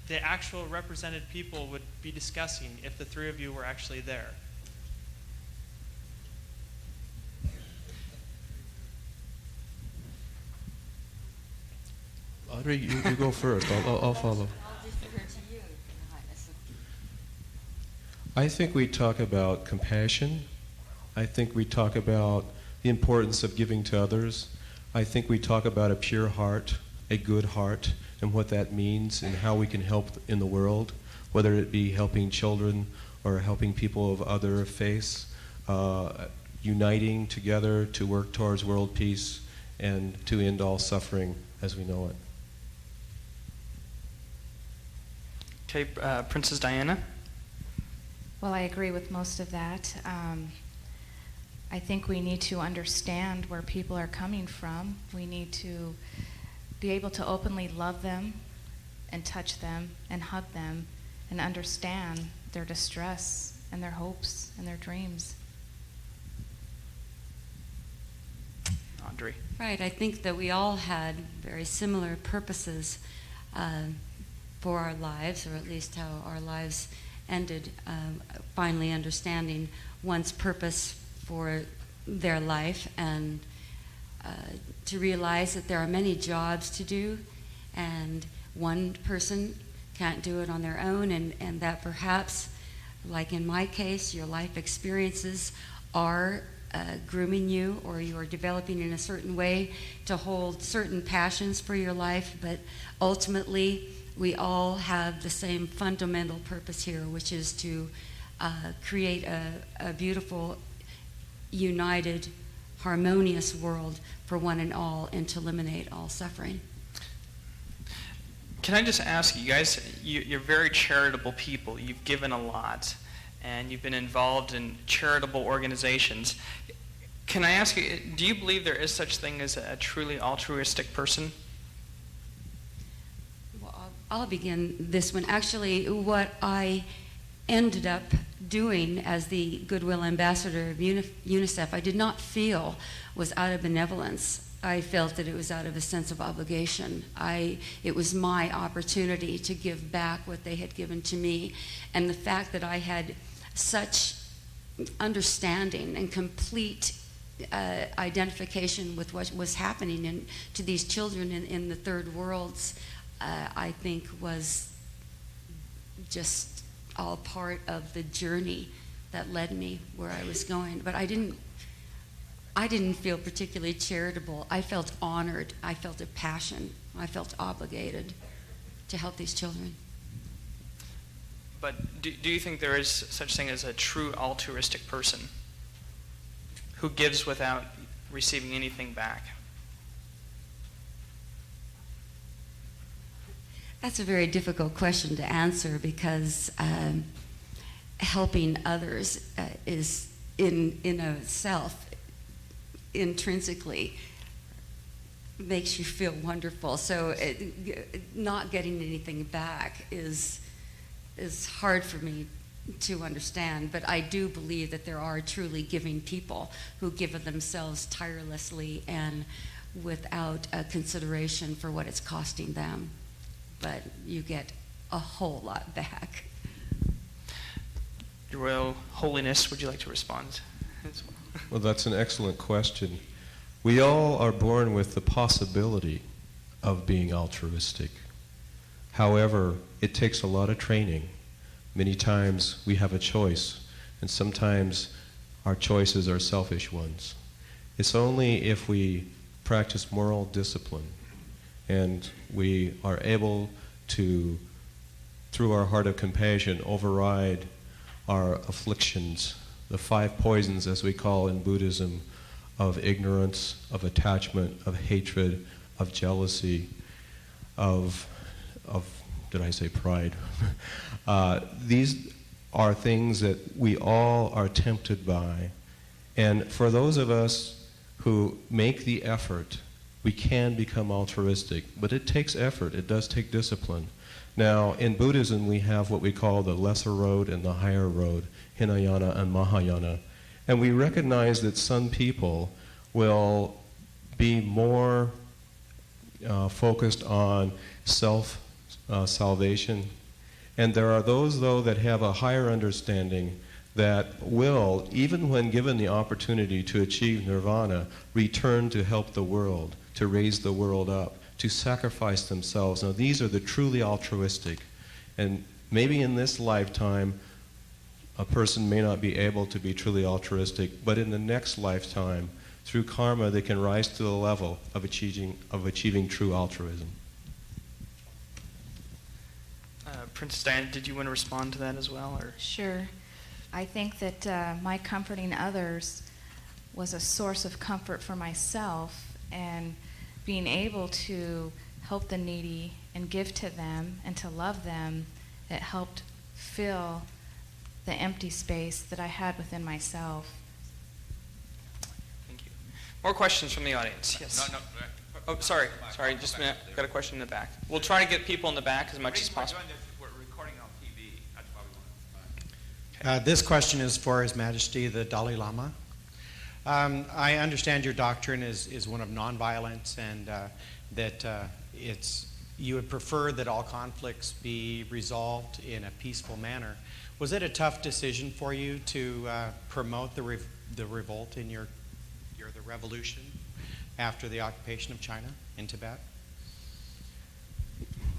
the actual represented people would be discussing if the three of you were actually there? Audrey, you go first. I'll follow. I'll defer to you, Your Highness. I think we talk about compassion. I think we talk about the importance of giving to others. I think we talk about a pure heart, a good heart, and what that means and how we can help in the world, whether it be helping children or helping people of other faiths, uniting together to work towards world peace and to end all suffering as we know it. Okay, Princess Diana. Well, I agree with most of that. I think we need to understand where people are coming from. We need to be able to openly love them and touch them and hug them and understand their distress and their hopes and their dreams. Audrey. Right, I think that we all had very similar purposes for our lives, or at least how our lives ended, finally understanding one's purpose for their life, and to realize that there are many jobs to do, and one person can't do it on their own, and that perhaps, like in my case, your life experiences are grooming you, or you are developing in a certain way to hold certain passions for your life, but ultimately we all have the same fundamental purpose here, which is to create a beautiful, united, harmonious world for one and all, and to eliminate all suffering. Can I just ask you guys, you're very charitable people. You've given a lot, and you've been involved in charitable organizations. Can I ask you, do you believe there is such thing as a truly altruistic person? Well, I'll begin this one. Actually, what I ended up doing as the Goodwill Ambassador of UNICEF, I did not feel was out of benevolence. I felt that it was out of a sense of obligation. It was my opportunity to give back what they had given to me. And the fact that I had such understanding and complete identification with what was happening to these children in the third worlds, I think was just all part of the journey that led me where I was going. But I didn't I didn't feel particularly charitable. I felt honored. I felt a passion. I felt obligated to help these children. But do you think there is such thing as a true altruistic person who gives without receiving anything back? That's a very difficult question to answer because helping others is in itself intrinsically makes you feel wonderful. So not getting anything back is hard for me to understand, but I do believe that there are truly giving people who give of themselves tirelessly and without a consideration for what it's costing them. But you get a whole lot back. Your Royal Holiness, would you like to respond? Well, that's an excellent question. We all are born with the possibility of being altruistic. However, it takes a lot of training. Many times we have a choice, and sometimes our choices are selfish ones. It's only if we practice moral discipline and we are able to, through our heart of compassion, override our afflictions, the 5 poisons, as we call in Buddhism, of ignorance, of attachment, of hatred, of jealousy, of did I say pride? These are things that we all are tempted by. And for those of us who make the effort, we can become altruistic, but it takes effort. It does take discipline. Now, in Buddhism, we have what we call the lesser road and the higher road, Hinayana and Mahayana. And we recognize that some people will be more focused on self-salvation. And there are those, though, that have a higher understanding that will, even when given the opportunity to achieve nirvana, return to help the world, to raise the world up, to sacrifice themselves. Now, these are the truly altruistic. And maybe in this lifetime, a person may not be able to be truly altruistic, but in the next lifetime, through karma, they can rise to the level of achieving true altruism. Princess Diana, did you want to respond to that as well? Or? Sure. I think that my comforting others was a source of comfort for myself, and being able to help the needy and give to them and to love them, it helped fill the empty space that I had within myself. Thank you. More questions from the audience? Yes. No. Oh, sorry. Just a minute. I've got a question in the back. We'll try to get people in the back as much as possible. We're recording on TV. That's why we want to. This question is for His Majesty the Dalai Lama. I understand your doctrine is one of nonviolence, and that you would prefer that all conflicts be resolved in a peaceful manner. Was it a tough decision for you to promote the revolt in the revolution after the occupation of China in Tibet?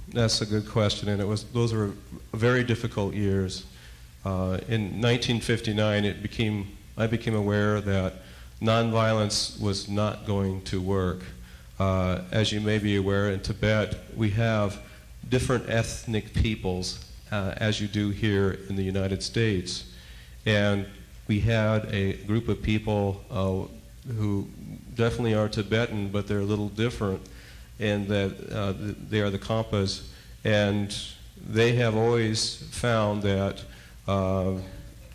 That's a good question, and those were very difficult years. In 1959, I became aware that nonviolence was not going to work. As you may be aware, in Tibet, we have different ethnic peoples, as you do here in the United States. And we had a group of people who definitely are Tibetan, but they're a little different in that they are the Kampas, and they have always found that a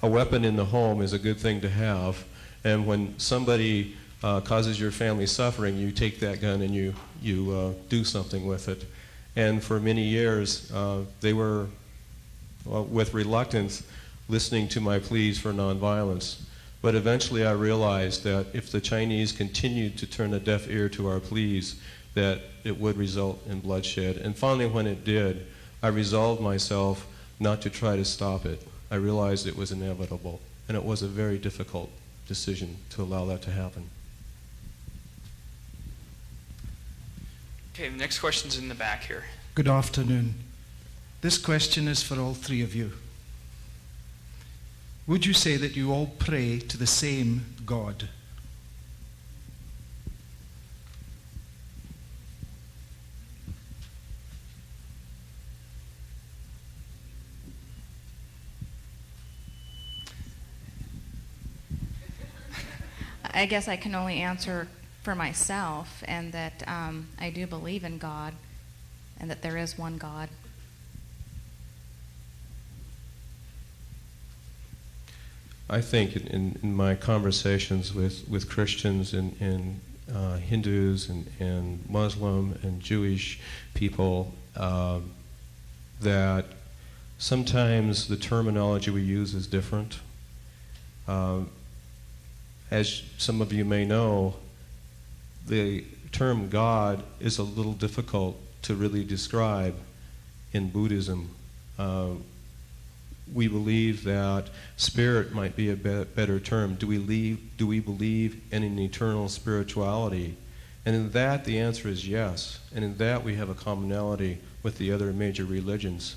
weapon in the home is a good thing to have, and when somebody causes your family suffering, you take that gun and you do something with it. And for many years, they were, with reluctance, listening to my pleas for nonviolence. But eventually I realized that if the Chinese continued to turn a deaf ear to our pleas, that it would result in bloodshed. And finally, when it did, I resolved myself not to try to stop it. I realized it was inevitable, and it was a very difficult decision to allow that to happen. Okay, the next question's in the back here. Good afternoon. This question is for all three of you. Would you say that you all pray to the same God? I guess I can only answer for myself, and that I do believe in God, and that there is one God. I think in my conversations with Christians and Hindus and Muslim and Jewish people, that sometimes the terminology we use is different. As some of you may know, the term God is a little difficult to really describe in Buddhism. We believe that spirit might be a better term. Do we believe in an eternal spirituality? And in that, the answer is yes. And in that, we have a commonality with the other major religions.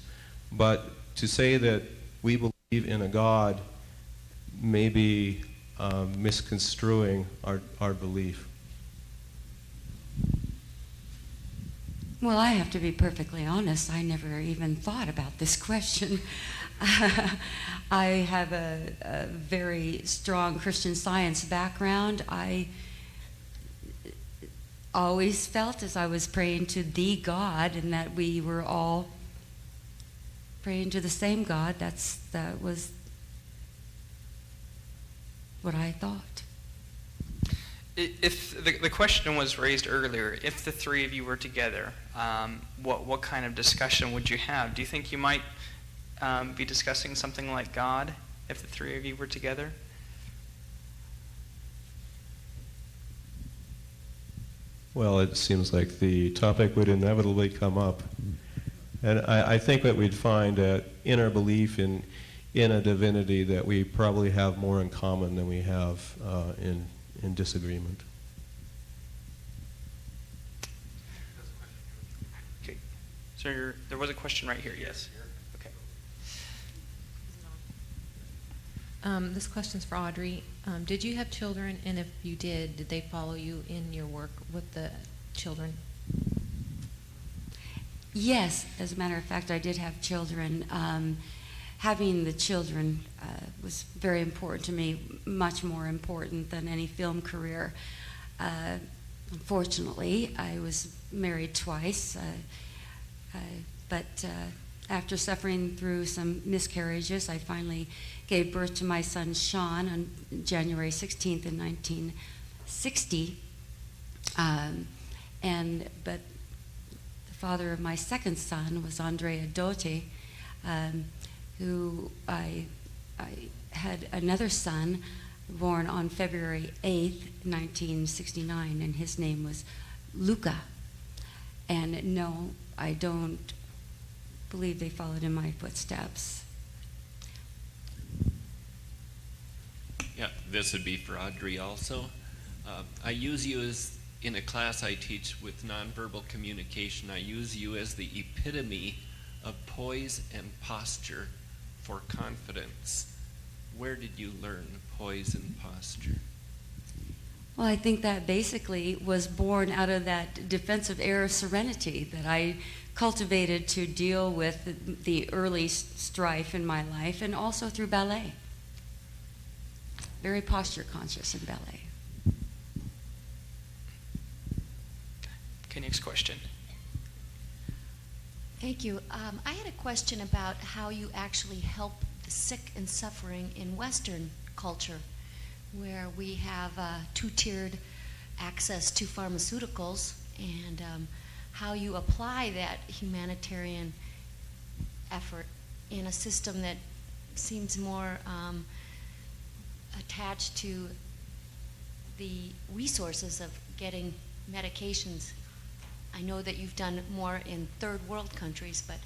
But to say that we believe in a God may be misconstruing our belief. Well, I have to be perfectly honest. I never even thought about this question. I have a very strong Christian Science background. I always felt as I was praying to the God, and that we were all praying to the same God. That was what I thought. If the question was raised earlier, if the three of you were together, what kind of discussion would you have? Do you think you might be discussing something like God if the three of you were together? Well, it seems like the topic would inevitably come up. And I think that we'd find that in our belief in a divinity that we probably have more in common than we have in disagreement. Okay. So there was a question right here, yes. Okay. This question's for Audrey. Did you have children, and if you did they follow you in your work with the children? Yes, as a matter of fact, I did have children. Having the children was very important to me, much more important than any film career. Unfortunately, I was married twice, but after suffering through some miscarriages, I finally gave birth to my son Sean on January 16th in 1960. But the father of my second son was Andrea Dotti, who I had another son born on February 8th, 1969, and his name was Luca. And no, I don't believe they followed in my footsteps. Yeah, this would be for Audrey also. I use you as, in a class I teach with nonverbal communication, I use you as the epitome of poise and posture for confidence. Where did you learn poise and posture? Well, I think that basically was born out of that defensive air of serenity that I cultivated to deal with the early strife in my life, and also through ballet. Very posture conscious in ballet. Okay, next question. Thank you. I had a question about how you actually help the sick and suffering in Western culture, where we have two-tiered access to pharmaceuticals, and how you apply that humanitarian effort in a system that seems more attached to the resources of getting medications. I know that you've done more in third world countries, but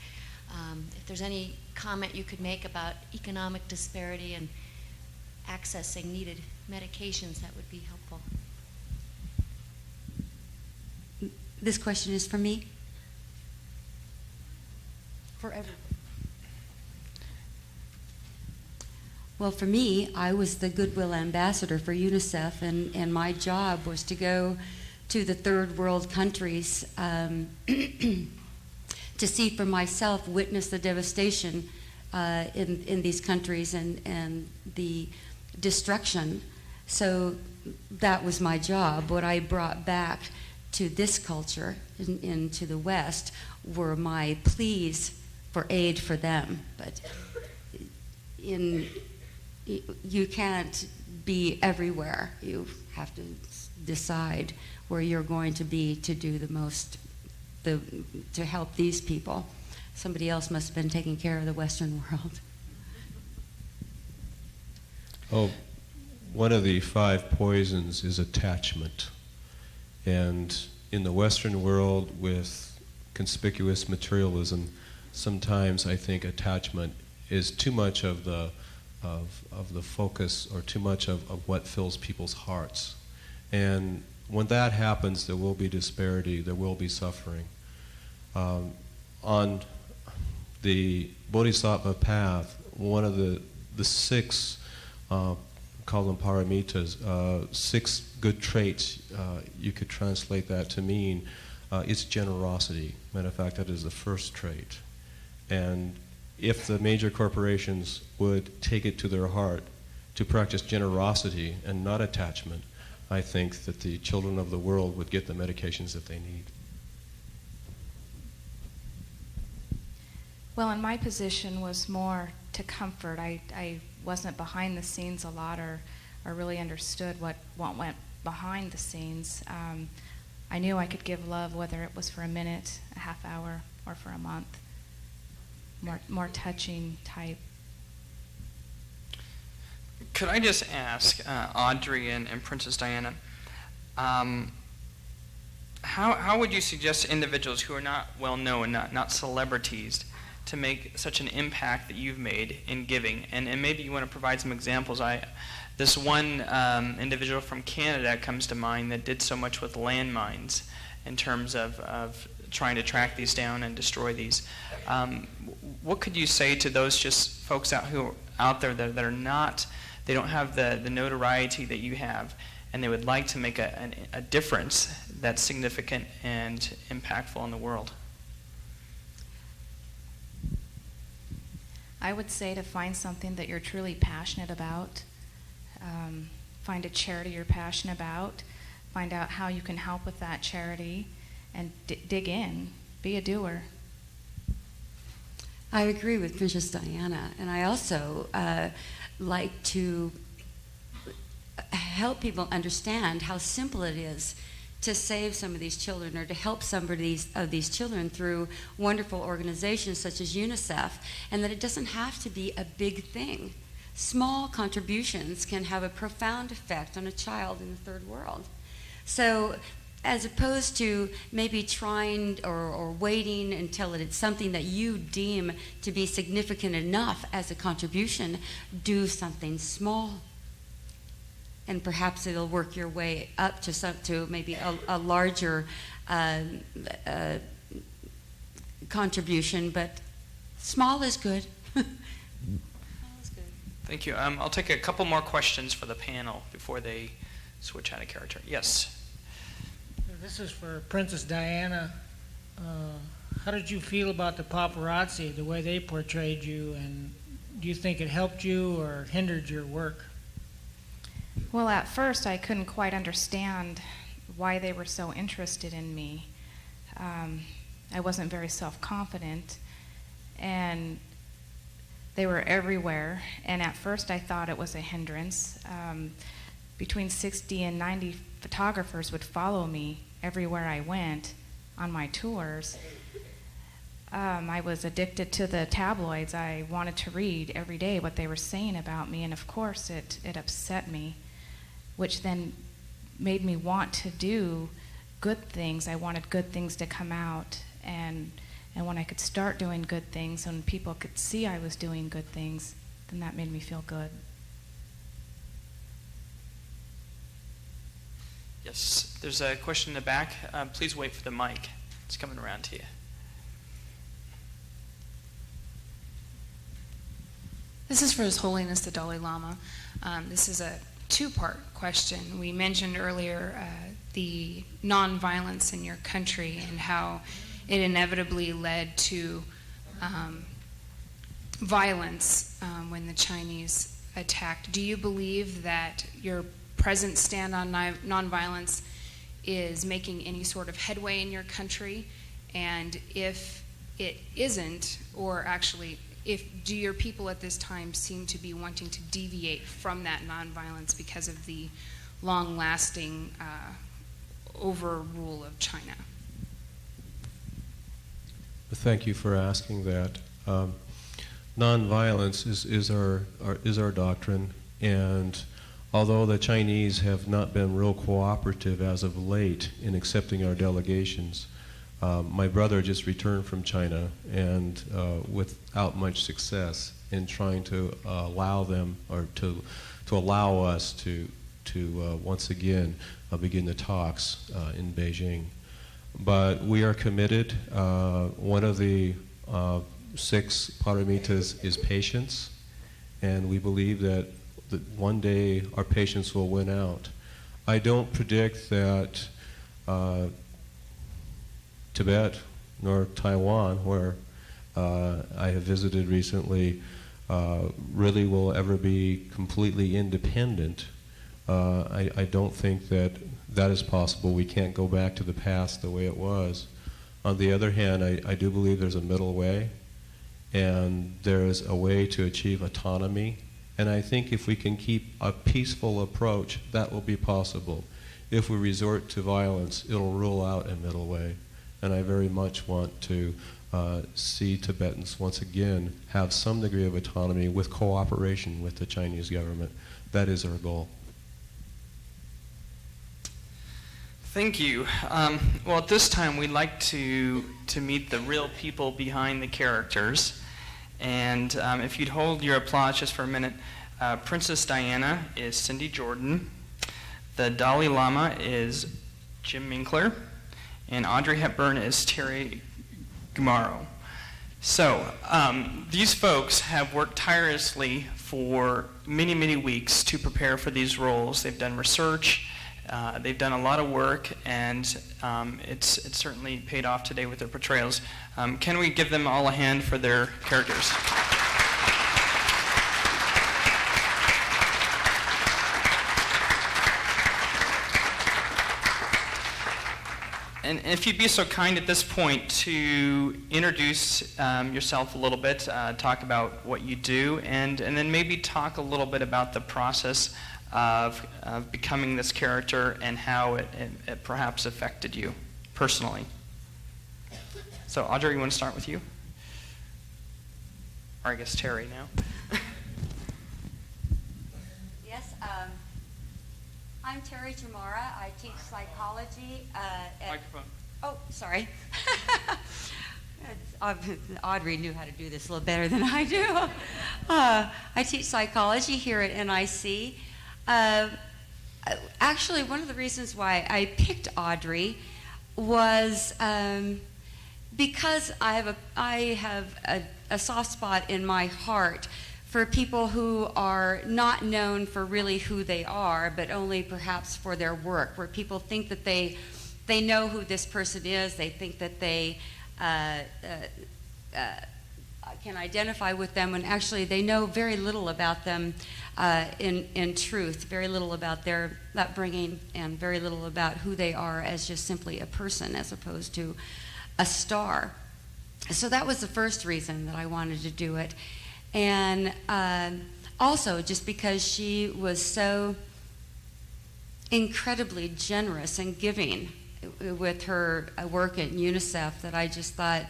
if there's any comment you could make about economic disparity and accessing needed medications, that would be helpful. This question is for me? For everyone. Well, for me, I was the Goodwill Ambassador for UNICEF, and my job was to go to the third world countries to see for myself, witness the devastation in these countries and the destruction. So that was my job. What I brought back to this culture, into the West, were my pleas for aid for them. But you can't be everywhere. You have to decide where you're going to be to do the most, to help these people. Somebody else must have been taking care of the Western world. Oh, one of the 5 poisons is attachment. And in the Western world, with conspicuous materialism, sometimes I think attachment is too much of the focus, or too much of what fills people's hearts. And when that happens, there will be disparity, there will be suffering. On the Bodhisattva path, one of the 6, call them paramitas, 6 good traits, you could translate that to mean it's generosity. Matter of fact, that is the first trait. And if the major corporations would take it to their heart to practice generosity and not attachment, I think that the children of the world would get the medications that they need. Well, and my position was more to comfort. I wasn't behind the scenes a lot, or really understood what went behind the scenes. I knew I could give love, whether it was for a minute, a half hour, or for a month. More touching type. Could I just ask Audrey and Princess Diana, how would you suggest to individuals who are not well known, not celebrities, to make such an impact that you've made in giving? And maybe you want to provide some examples. This one individual from Canada comes to mind that did so much with landmines in terms of trying to track these down and destroy these. What could you say to those just folks out there that are not, they don't have the notoriety that you have, and they would like to make a difference that's significant and impactful in the world? I would say to find something that you're truly passionate about. Find a charity you're passionate about. Find out how you can help with that charity, and dig in. Be a doer. I agree with Princess Diana, and I also like to help people understand how simple it is to save some of these children, or to help some of these children through wonderful organizations such as UNICEF, and that it doesn't have to be a big thing. Small contributions can have a profound effect on a child in the third world. So, as opposed to maybe trying or waiting until it's something that you deem to be significant enough as a contribution, do something small. And perhaps it'll work your way up to maybe a larger contribution, but small is good. Thank you. I'll take a couple more questions for the panel before they switch out of character. Yes. This is for Princess Diana. How did you feel about the paparazzi, the way they portrayed you, and do you think it helped you or hindered your work? Well, at first I couldn't quite understand why they were so interested in me. I wasn't very self-confident, and they were everywhere, and at first I thought it was a hindrance. Between 60 and 90 photographers would follow me everywhere I went on my tours. I was addicted to the tabloids. I wanted to read every day what they were saying about me, and of course it upset me, which then made me want to do good things. I wanted good things to come out, and when I could start doing good things and people could see I was doing good things, then that made me feel good. Yes, there's a question in the back. Please wait for the mic. It's coming around to you. This is for His Holiness the Dalai Lama. This is a two-part question. We mentioned earlier the nonviolence in your country and how it inevitably led to violence when the Chinese attacked. Do you believe that your present stand on nonviolence is making any sort of headway in your country, and if it isn't, or actually, do your people at this time seem to be wanting to deviate from that nonviolence because of the long-lasting overrule of China? Thank you for asking that. Nonviolence is our doctrine, and although the Chinese have not been real cooperative as of late in accepting our delegations, my brother just returned from China, and without much success in trying to allow them, or to allow us to once again begin the talks in Beijing. But we are committed. One of the 6 paramitas is patience, and we believe that one day our patience will win out. I don't predict that Tibet nor Taiwan, where I have visited recently, really will ever be completely independent. I don't think that is possible. We can't go back to the past the way it was. On the other hand, I do believe there's a middle way, and there's a way to achieve autonomy. And I think if we can keep a peaceful approach, that will be possible. If we resort to violence, it'll rule out a middle way. And I very much want to see Tibetans once again have some degree of autonomy with cooperation with the Chinese government. That is our goal. Thank you. Well, at this time, we'd like to meet the real people behind the characters. And if you'd hold your applause just for a minute, Princess Diana is Cindy Jordan. The Dalai Lama is Jim Minkler. And Audrey Hepburn is Terry Gumaro. So these folks have worked tirelessly for many, many weeks to prepare for these roles. They've done research. They've done a lot of work, and it's certainly paid off today with their portrayals. Can we give them all a hand for their characters? And if you'd be so kind at this point to introduce yourself a little bit, talk about what you do, and then maybe talk a little bit about the process of becoming this character and how it perhaps affected you personally. So Audrey, you want to start with you? Or I guess Terry now. Yes, I'm Terry Jamara. I teach psychology at... Microphone. Oh, sorry. Audrey knew how to do this a little better than I do. I teach psychology here at NIC. Actually, one of the reasons why I picked Audrey was because I have a soft spot in my heart for people who are not known for really who they are, but only perhaps for their work, where people think that they know who this person is, they think that they can identify with them, when actually they know very little about them in truth, very little about their upbringing, and very little about who they are as just simply a person as opposed to a star. So that was the first reason that I wanted to do it. And also just because she was so incredibly generous and giving with her work at UNICEF that I just thought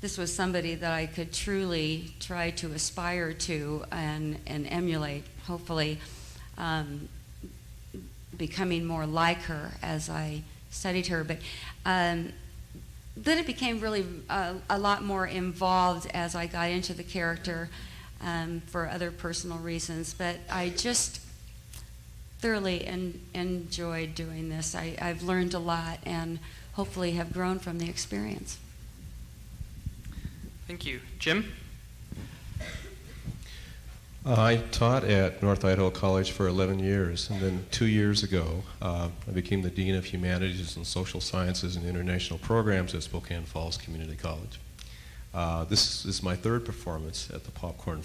this was somebody that I could truly try to aspire to and emulate, hopefully becoming more like her as I studied her. But then it became really a lot more involved as I got into the character for other personal reasons. But I just thoroughly enjoyed doing this. I've learned a lot and hopefully have grown from the experience. Thank you. Jim? I taught at North Idaho College for 11 years, and then 2 years ago, I became the Dean of Humanities and Social Sciences and International Programs at Spokane Falls Community College. This is my third performance at the Popcorn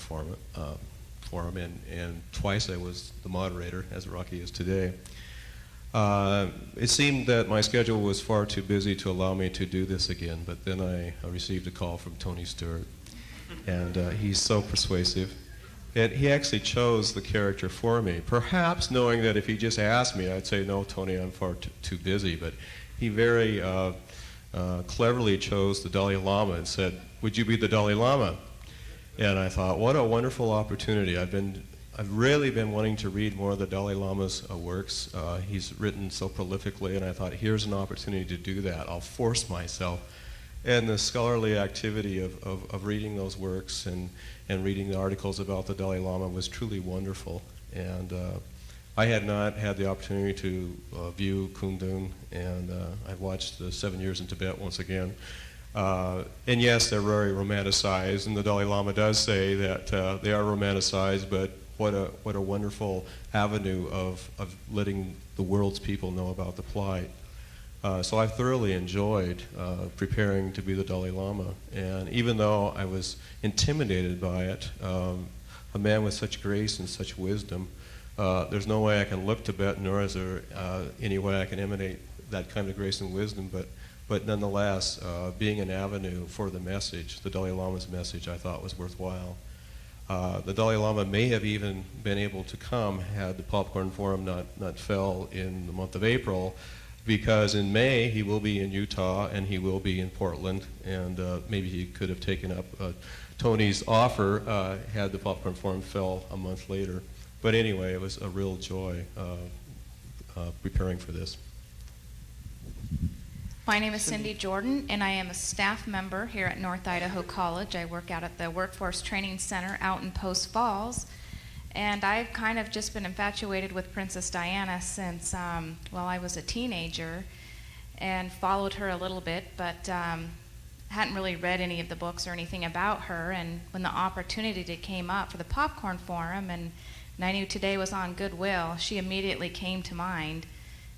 Forum, and twice I was the moderator, as Rocky is today. It seemed that my schedule was far too busy to allow me to do this again, but then I received a call from Tony Stewart, and he's so persuasive. And he actually chose the character for me, perhaps knowing that if he just asked me, I'd say, no, Tony, I'm far too busy. But he very cleverly chose the Dalai Lama and said, would you be the Dalai Lama? And I thought, what a wonderful opportunity. I've really been wanting to read more of the Dalai Lama's works. He's written so prolifically, and I thought, here's an opportunity to do that. I'll force myself. And the scholarly activity of reading those works and reading the articles about the Dalai Lama was truly wonderful. And I had not had the opportunity to view Kundun, and I've watched the 7 Years in Tibet once again. And yes, they're very romanticized, and the Dalai Lama does say that they are romanticized, but what a wonderful avenue of letting the world's people know about the plight. So I thoroughly enjoyed preparing to be the Dalai Lama. And even though I was intimidated by it, a man with such grace and such wisdom, there's no way I can look Tibetan, nor is there any way I can emanate that kind of grace and wisdom. But nonetheless, being an avenue for the message, the Dalai Lama's message, I thought was worthwhile. The Dalai Lama may have even been able to come had the Popcorn Forum not fell in the month of April, because in May he will be in Utah and he will be in Portland, and maybe he could have taken up Tony's offer had the Popcorn Forum fell a month later. But anyway, it was a real joy preparing for this. My name is Cindy Jordan, and I am a staff member here at North Idaho College. I work out at the Workforce Training Center out in Post Falls. And I've kind of just been infatuated with Princess Diana since, I was a teenager, and followed her a little bit, but hadn't really read any of the books or anything about her. And when the opportunity came up for the Popcorn Forum, and I knew today was on Goodwill, she immediately came to mind.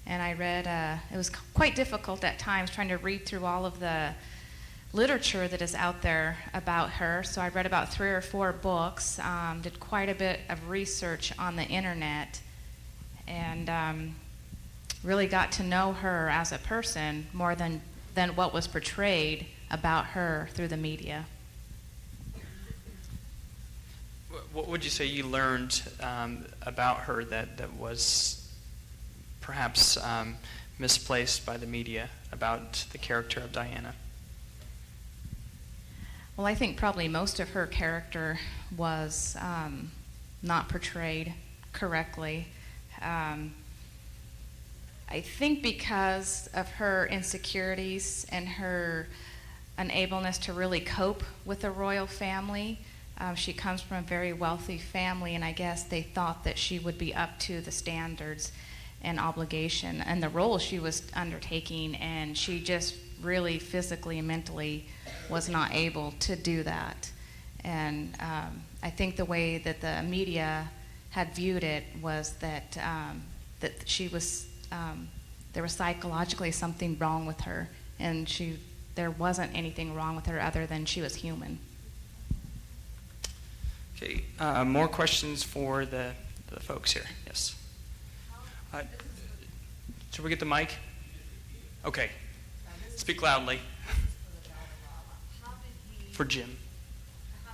And I read, it was quite difficult at times trying to read through all of the literature that is out there about her. So I read about 3 or 4 books, did quite a bit of research on the internet, and really got to know her as a person more than what was portrayed about her through the media. What would you say you learned about her that was perhaps misplaced by the media about the character of Diana? Well, I think probably most of her character was not portrayed correctly. I think because of her insecurities and her unableness to really cope with the royal family. She comes from a very wealthy family, and I guess they thought that she would be up to the standards and obligation and the role she was undertaking, and she just really physically and mentally was not able to do that. And I think the way that the media had viewed it was that that she was there was psychologically something wrong with her, and there wasn't anything wrong with her other than she was human. Okay, more questions for the folks here. Yes. Should we get the mic? Okay. Speak loudly. For Jim. How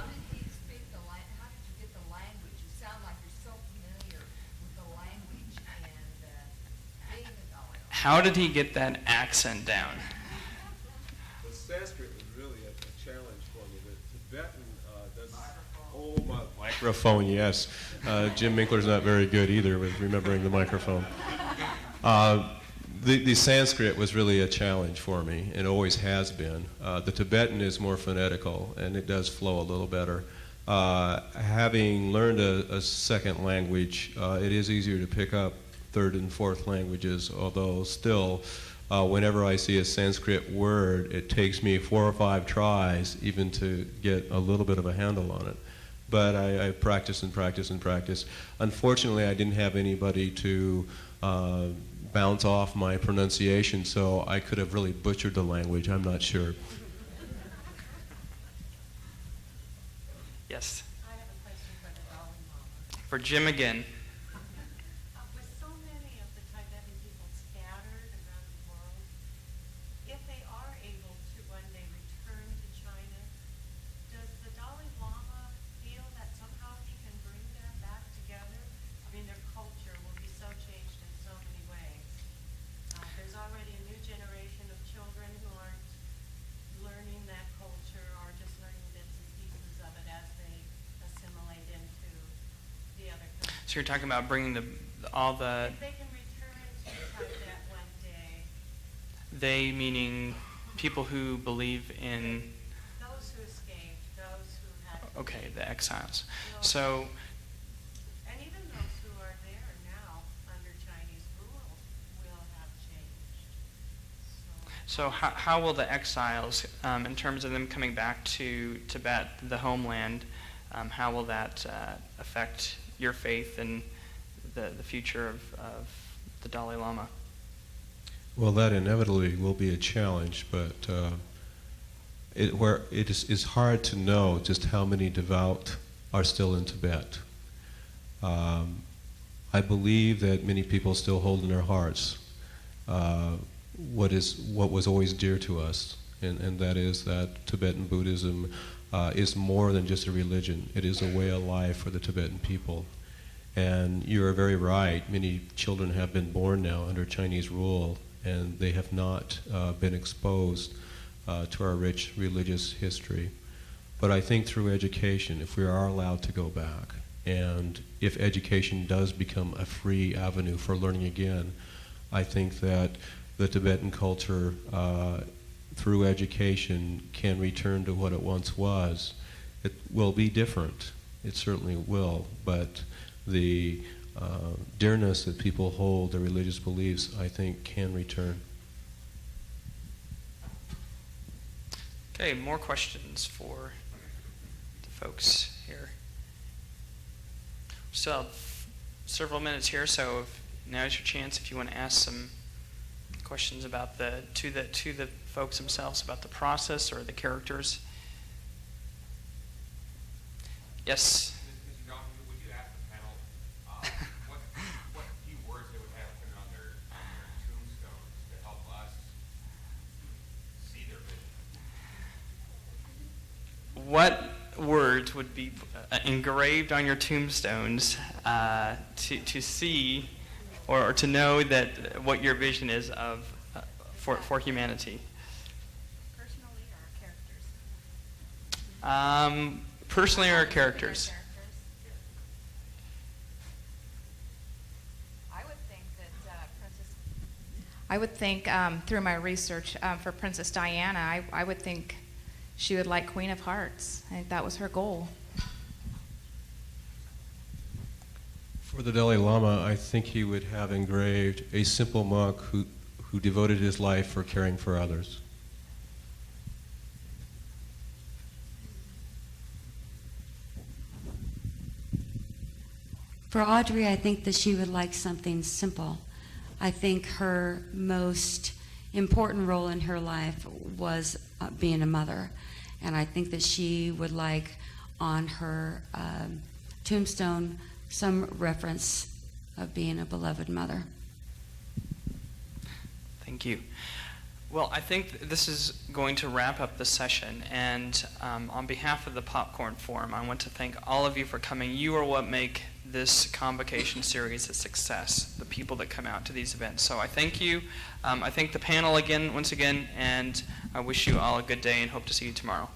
did he speak the language? How did you get the language? You sound like you're so familiar with the language and being a Dalai Lama. How did he get that accent down? The Sanskrit was really a challenge for me. The Tibetan does. Oh, my microphone, yes. Jim Minkler's not very good either with remembering the microphone. The Sanskrit was really a challenge for me, and always has been. The Tibetan is more phonetical, and it does flow a little better. Having learned a second language, it is easier to pick up third and fourth languages, although still, whenever I see a Sanskrit word, it takes me 4 or 5 tries even to get a little bit of a handle on it. But I practice and practice and practice. Unfortunately, I didn't have anybody to bounce off my pronunciation, so I could have really butchered the language. I'm not sure. Yes. Yes. I have a question for the Dalai Lama. For Jim again. With so many of the Tibetan people scattered around the world, if they are able to one day return to China, does the Dalai Lama feel that somehow he can bring them back together? I mean, their culture will be so changed in so many ways. There's already a new generation of children who aren't learning that culture or just learning bits and pieces of it as they assimilate into the other countries. So you're talking about bringing all the... If they can return to Tibet one day, They meaning people who believe in... those who escaped, those who had... Okay, the exiles. Well, So... And even those who are there now under Chinese rule will have changed. So how will the exiles, in terms of them coming back to Tibet, the homeland, how will that affect your faith and the future of the Dalai Lama? Well, that inevitably will be a challenge, but it is hard to know just how many devout are still in Tibet. I believe that many people still hold in their hearts what was always dear to us, and that is that Tibetan Buddhism is more than just a religion. It is a way of life for the Tibetan people. And you are very right. Many children have been born now under Chinese rule, and they have not been exposed to our rich religious history. But I think through education, if we are allowed to go back, and if education does become a free avenue for learning again, I think that the Tibetan culture, through education, can return to what it once was. It will be different. It certainly will. But the dearness that people hold, their religious beliefs, I think can return. Okay, more questions for the folks here. We still have several minutes here, so now's your chance if you want to ask some questions about to the folks themselves about the process or the characters. Yes. Mr. Johnson, would you ask the panel what few words they would have put on their tombstones to help us see their vision? What words would be engraved on your tombstones to see or to know that what your vision is of for humanity? Personally or characters? Personally or characters? I would think through my research for Princess Diana, I would think she would like Queen of Hearts. I think that was her goal. For the Dalai Lama, I think he would have engraved a simple monk who devoted his life for caring for others. For Audrey, I think that she would like something simple. I think her most important role in her life was being a mother. And I think that she would like on her tombstone some reference of being a beloved mother. Thank you. Well, I think this is going to wrap up the session, and on behalf of the Popcorn Forum, I want to thank all of you for coming. You are what make this convocation series a success, the people that come out to these events. So I thank you. I thank the panel once again, and I wish you all a good day and hope to see you tomorrow.